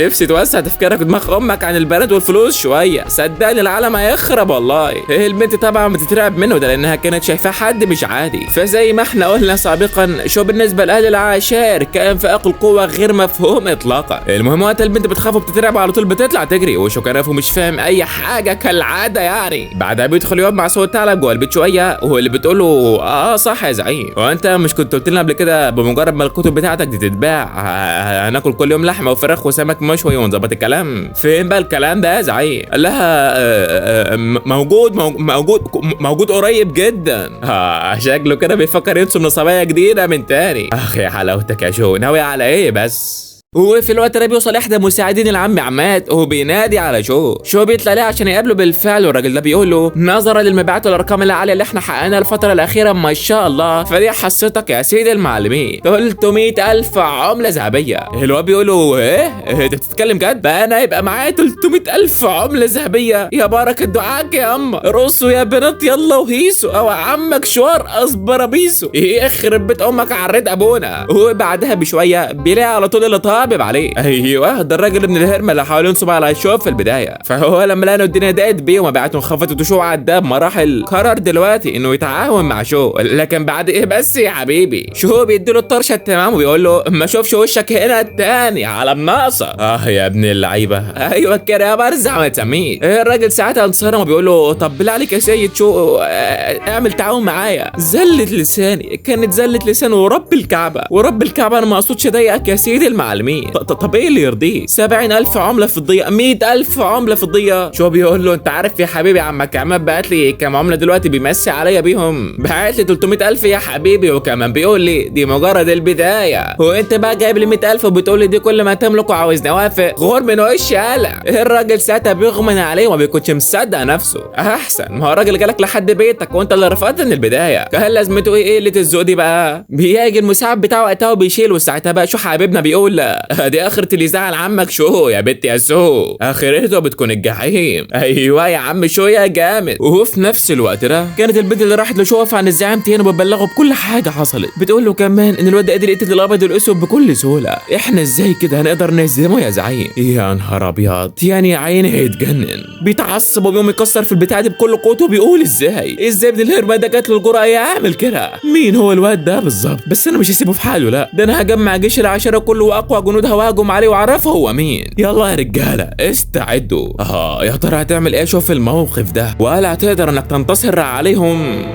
نفسي توسع تفكيرك ودماغ امك عن البنات والفلوس شويه، صدقني العالم هيخرب والله. البنت طبعا بتترعب منه ده لانها كانت شايفاه حد مش عادي. فزي ما احنا قلنا سابقا شو بالنسبه لاهل العشائر كان فائق القوه غير مفهوم اطلاقا. المهم وقت البنت بتخاف وبتترعب على طول بتطلع تجري، وشو كنافه مش فاهم اي حاجه كالعاده يعني. بعدها بيدخل يقعد مع صوت ثعلب جوه البيت شويه، وهو اللي بتقول له صح يا زعيم، وانت مش كنت قلت لنا قبل كده بمجرد ما الكتب بتاعتك دي تتباع هناكل كل يوم لحمه وفراخ وسمك مشوي ونظبط الكلام؟ فين بقى الكلام ده يا زعيم؟ قال لها موجود قريب جدا. شكله كده بيفكر يرسم نصابيه جديده من تاني. اخ يا حلاوتك يا شو، ناوي على ايه بس؟ وفي الوقت ده بيوصل احدى مساعدين العم عماد وبينادي على شو بيطلع ليه عشان يقابله بالفعل، والراجل ده بيقول له نظرا للمبيعات والارقام العاليه اللي احنا حققناها الفتره الاخيره ما شاء الله فدي حصتك يا سيدي المعلمين 300,000 عمله ذهبيه. الواد بيقول له ايه انت بتتكلم جد؟ بقى انا يبقى معايا 300,000 عمله ذهبيه؟ يا بركه دعاك يا اما رصوا يا بنات يلا وهيسوا او عمك شوار اصبر بيسو يخرب بيت امك عريت ابونا. وبعدها بشويه بيلاقي على طول اللي طابب عليه، ايوه ده الراجل ابن الهرمه اللي حاول ينصب على الشوف في البدايه. فهو لما لقى الدنيا ضاقت بيه ومبيعاته انخفضت وشو عداه بمراحل قرر دلوقتي انه يتعاون مع شو. لكن بعد ايه بس يا حبيبي؟ شو بيديله الطرشه التمام وبيقول له ما اشوفش وشك هنا التاني على الناقصه. يا ابن اللعيبه، ايوه كده يا برزع ما تسميه. الراجل ساعتها انصرم وبيقول له طب بالله عليك يا سيد شو اعمل تعاون معايا. زلت لساني، كانت زلت لسانه ورب الكعبه ورب الكعبه انا ما اقصدش اضايقك يا سيدي المعلمين. طب ايه اللي يرضيه؟ 70,000 عمله فضيه، 100,000 عمله فضيه. شو بيقول له انت عارف يا حبيبي عمك عماد بعت لي كام عمله دلوقتي بيمسي عليا بيهم، بعت لي 300,000 يا حبيبي، وكمان بيقول لي دي مجرد البدايه، وانت بقى جايب لي 100,000 وبتقول لي دي كل ما تملك وعاوزني اوافق؟ غور من وشي قلع. الراجل ساعتها بيغمى عليه وما بيكونش مصدق نفسه. احسن ما هو الراجل جالك لحد بيتك وانت اللي رفضت من البدايه، كان لازمته ايه قله الذوق دي بقى؟ بيجي المساعد بتاعه وقتها وبيشيل، وساعتها بقى شو حبيبنا بيقول دي اخرة اللي زعل عمك شو يا بنت يا سو، اخرته بتكون الجحيم. ايوه يا عم شو يا جامد. وفي نفس الوقت ده كانت البنت اللي راحت لشو واقفه عن الزعيم تاني وبتبلغه بكل حاجه حصلت، بتقول له كمان ان الواد قادر يقتل الابيض والاسود بكل سهوله، احنا ازاي كده هنقدر نهزمه يا زعيم؟ يا نهار ابيض، يعني يا عيني هيتجنن، بيتعصب وبيقوم يكسر في البتاع دي بكل قوته وبيقول ازاي ابن الهرمه ده جات له الجرأه يعمل كده؟ مين هو الواد ده بالظبط؟ بس انا مش هسيبه في حاله، لا ده انا هجمع جيش العشره كله واقوى جنودها وهجم عليه وعرفه هو مين. يلا يا رجاله استعدوا. يا ترى هتعمل ايه شوف الموقف ده، وهل هتقدر انك تنتصر عليهم؟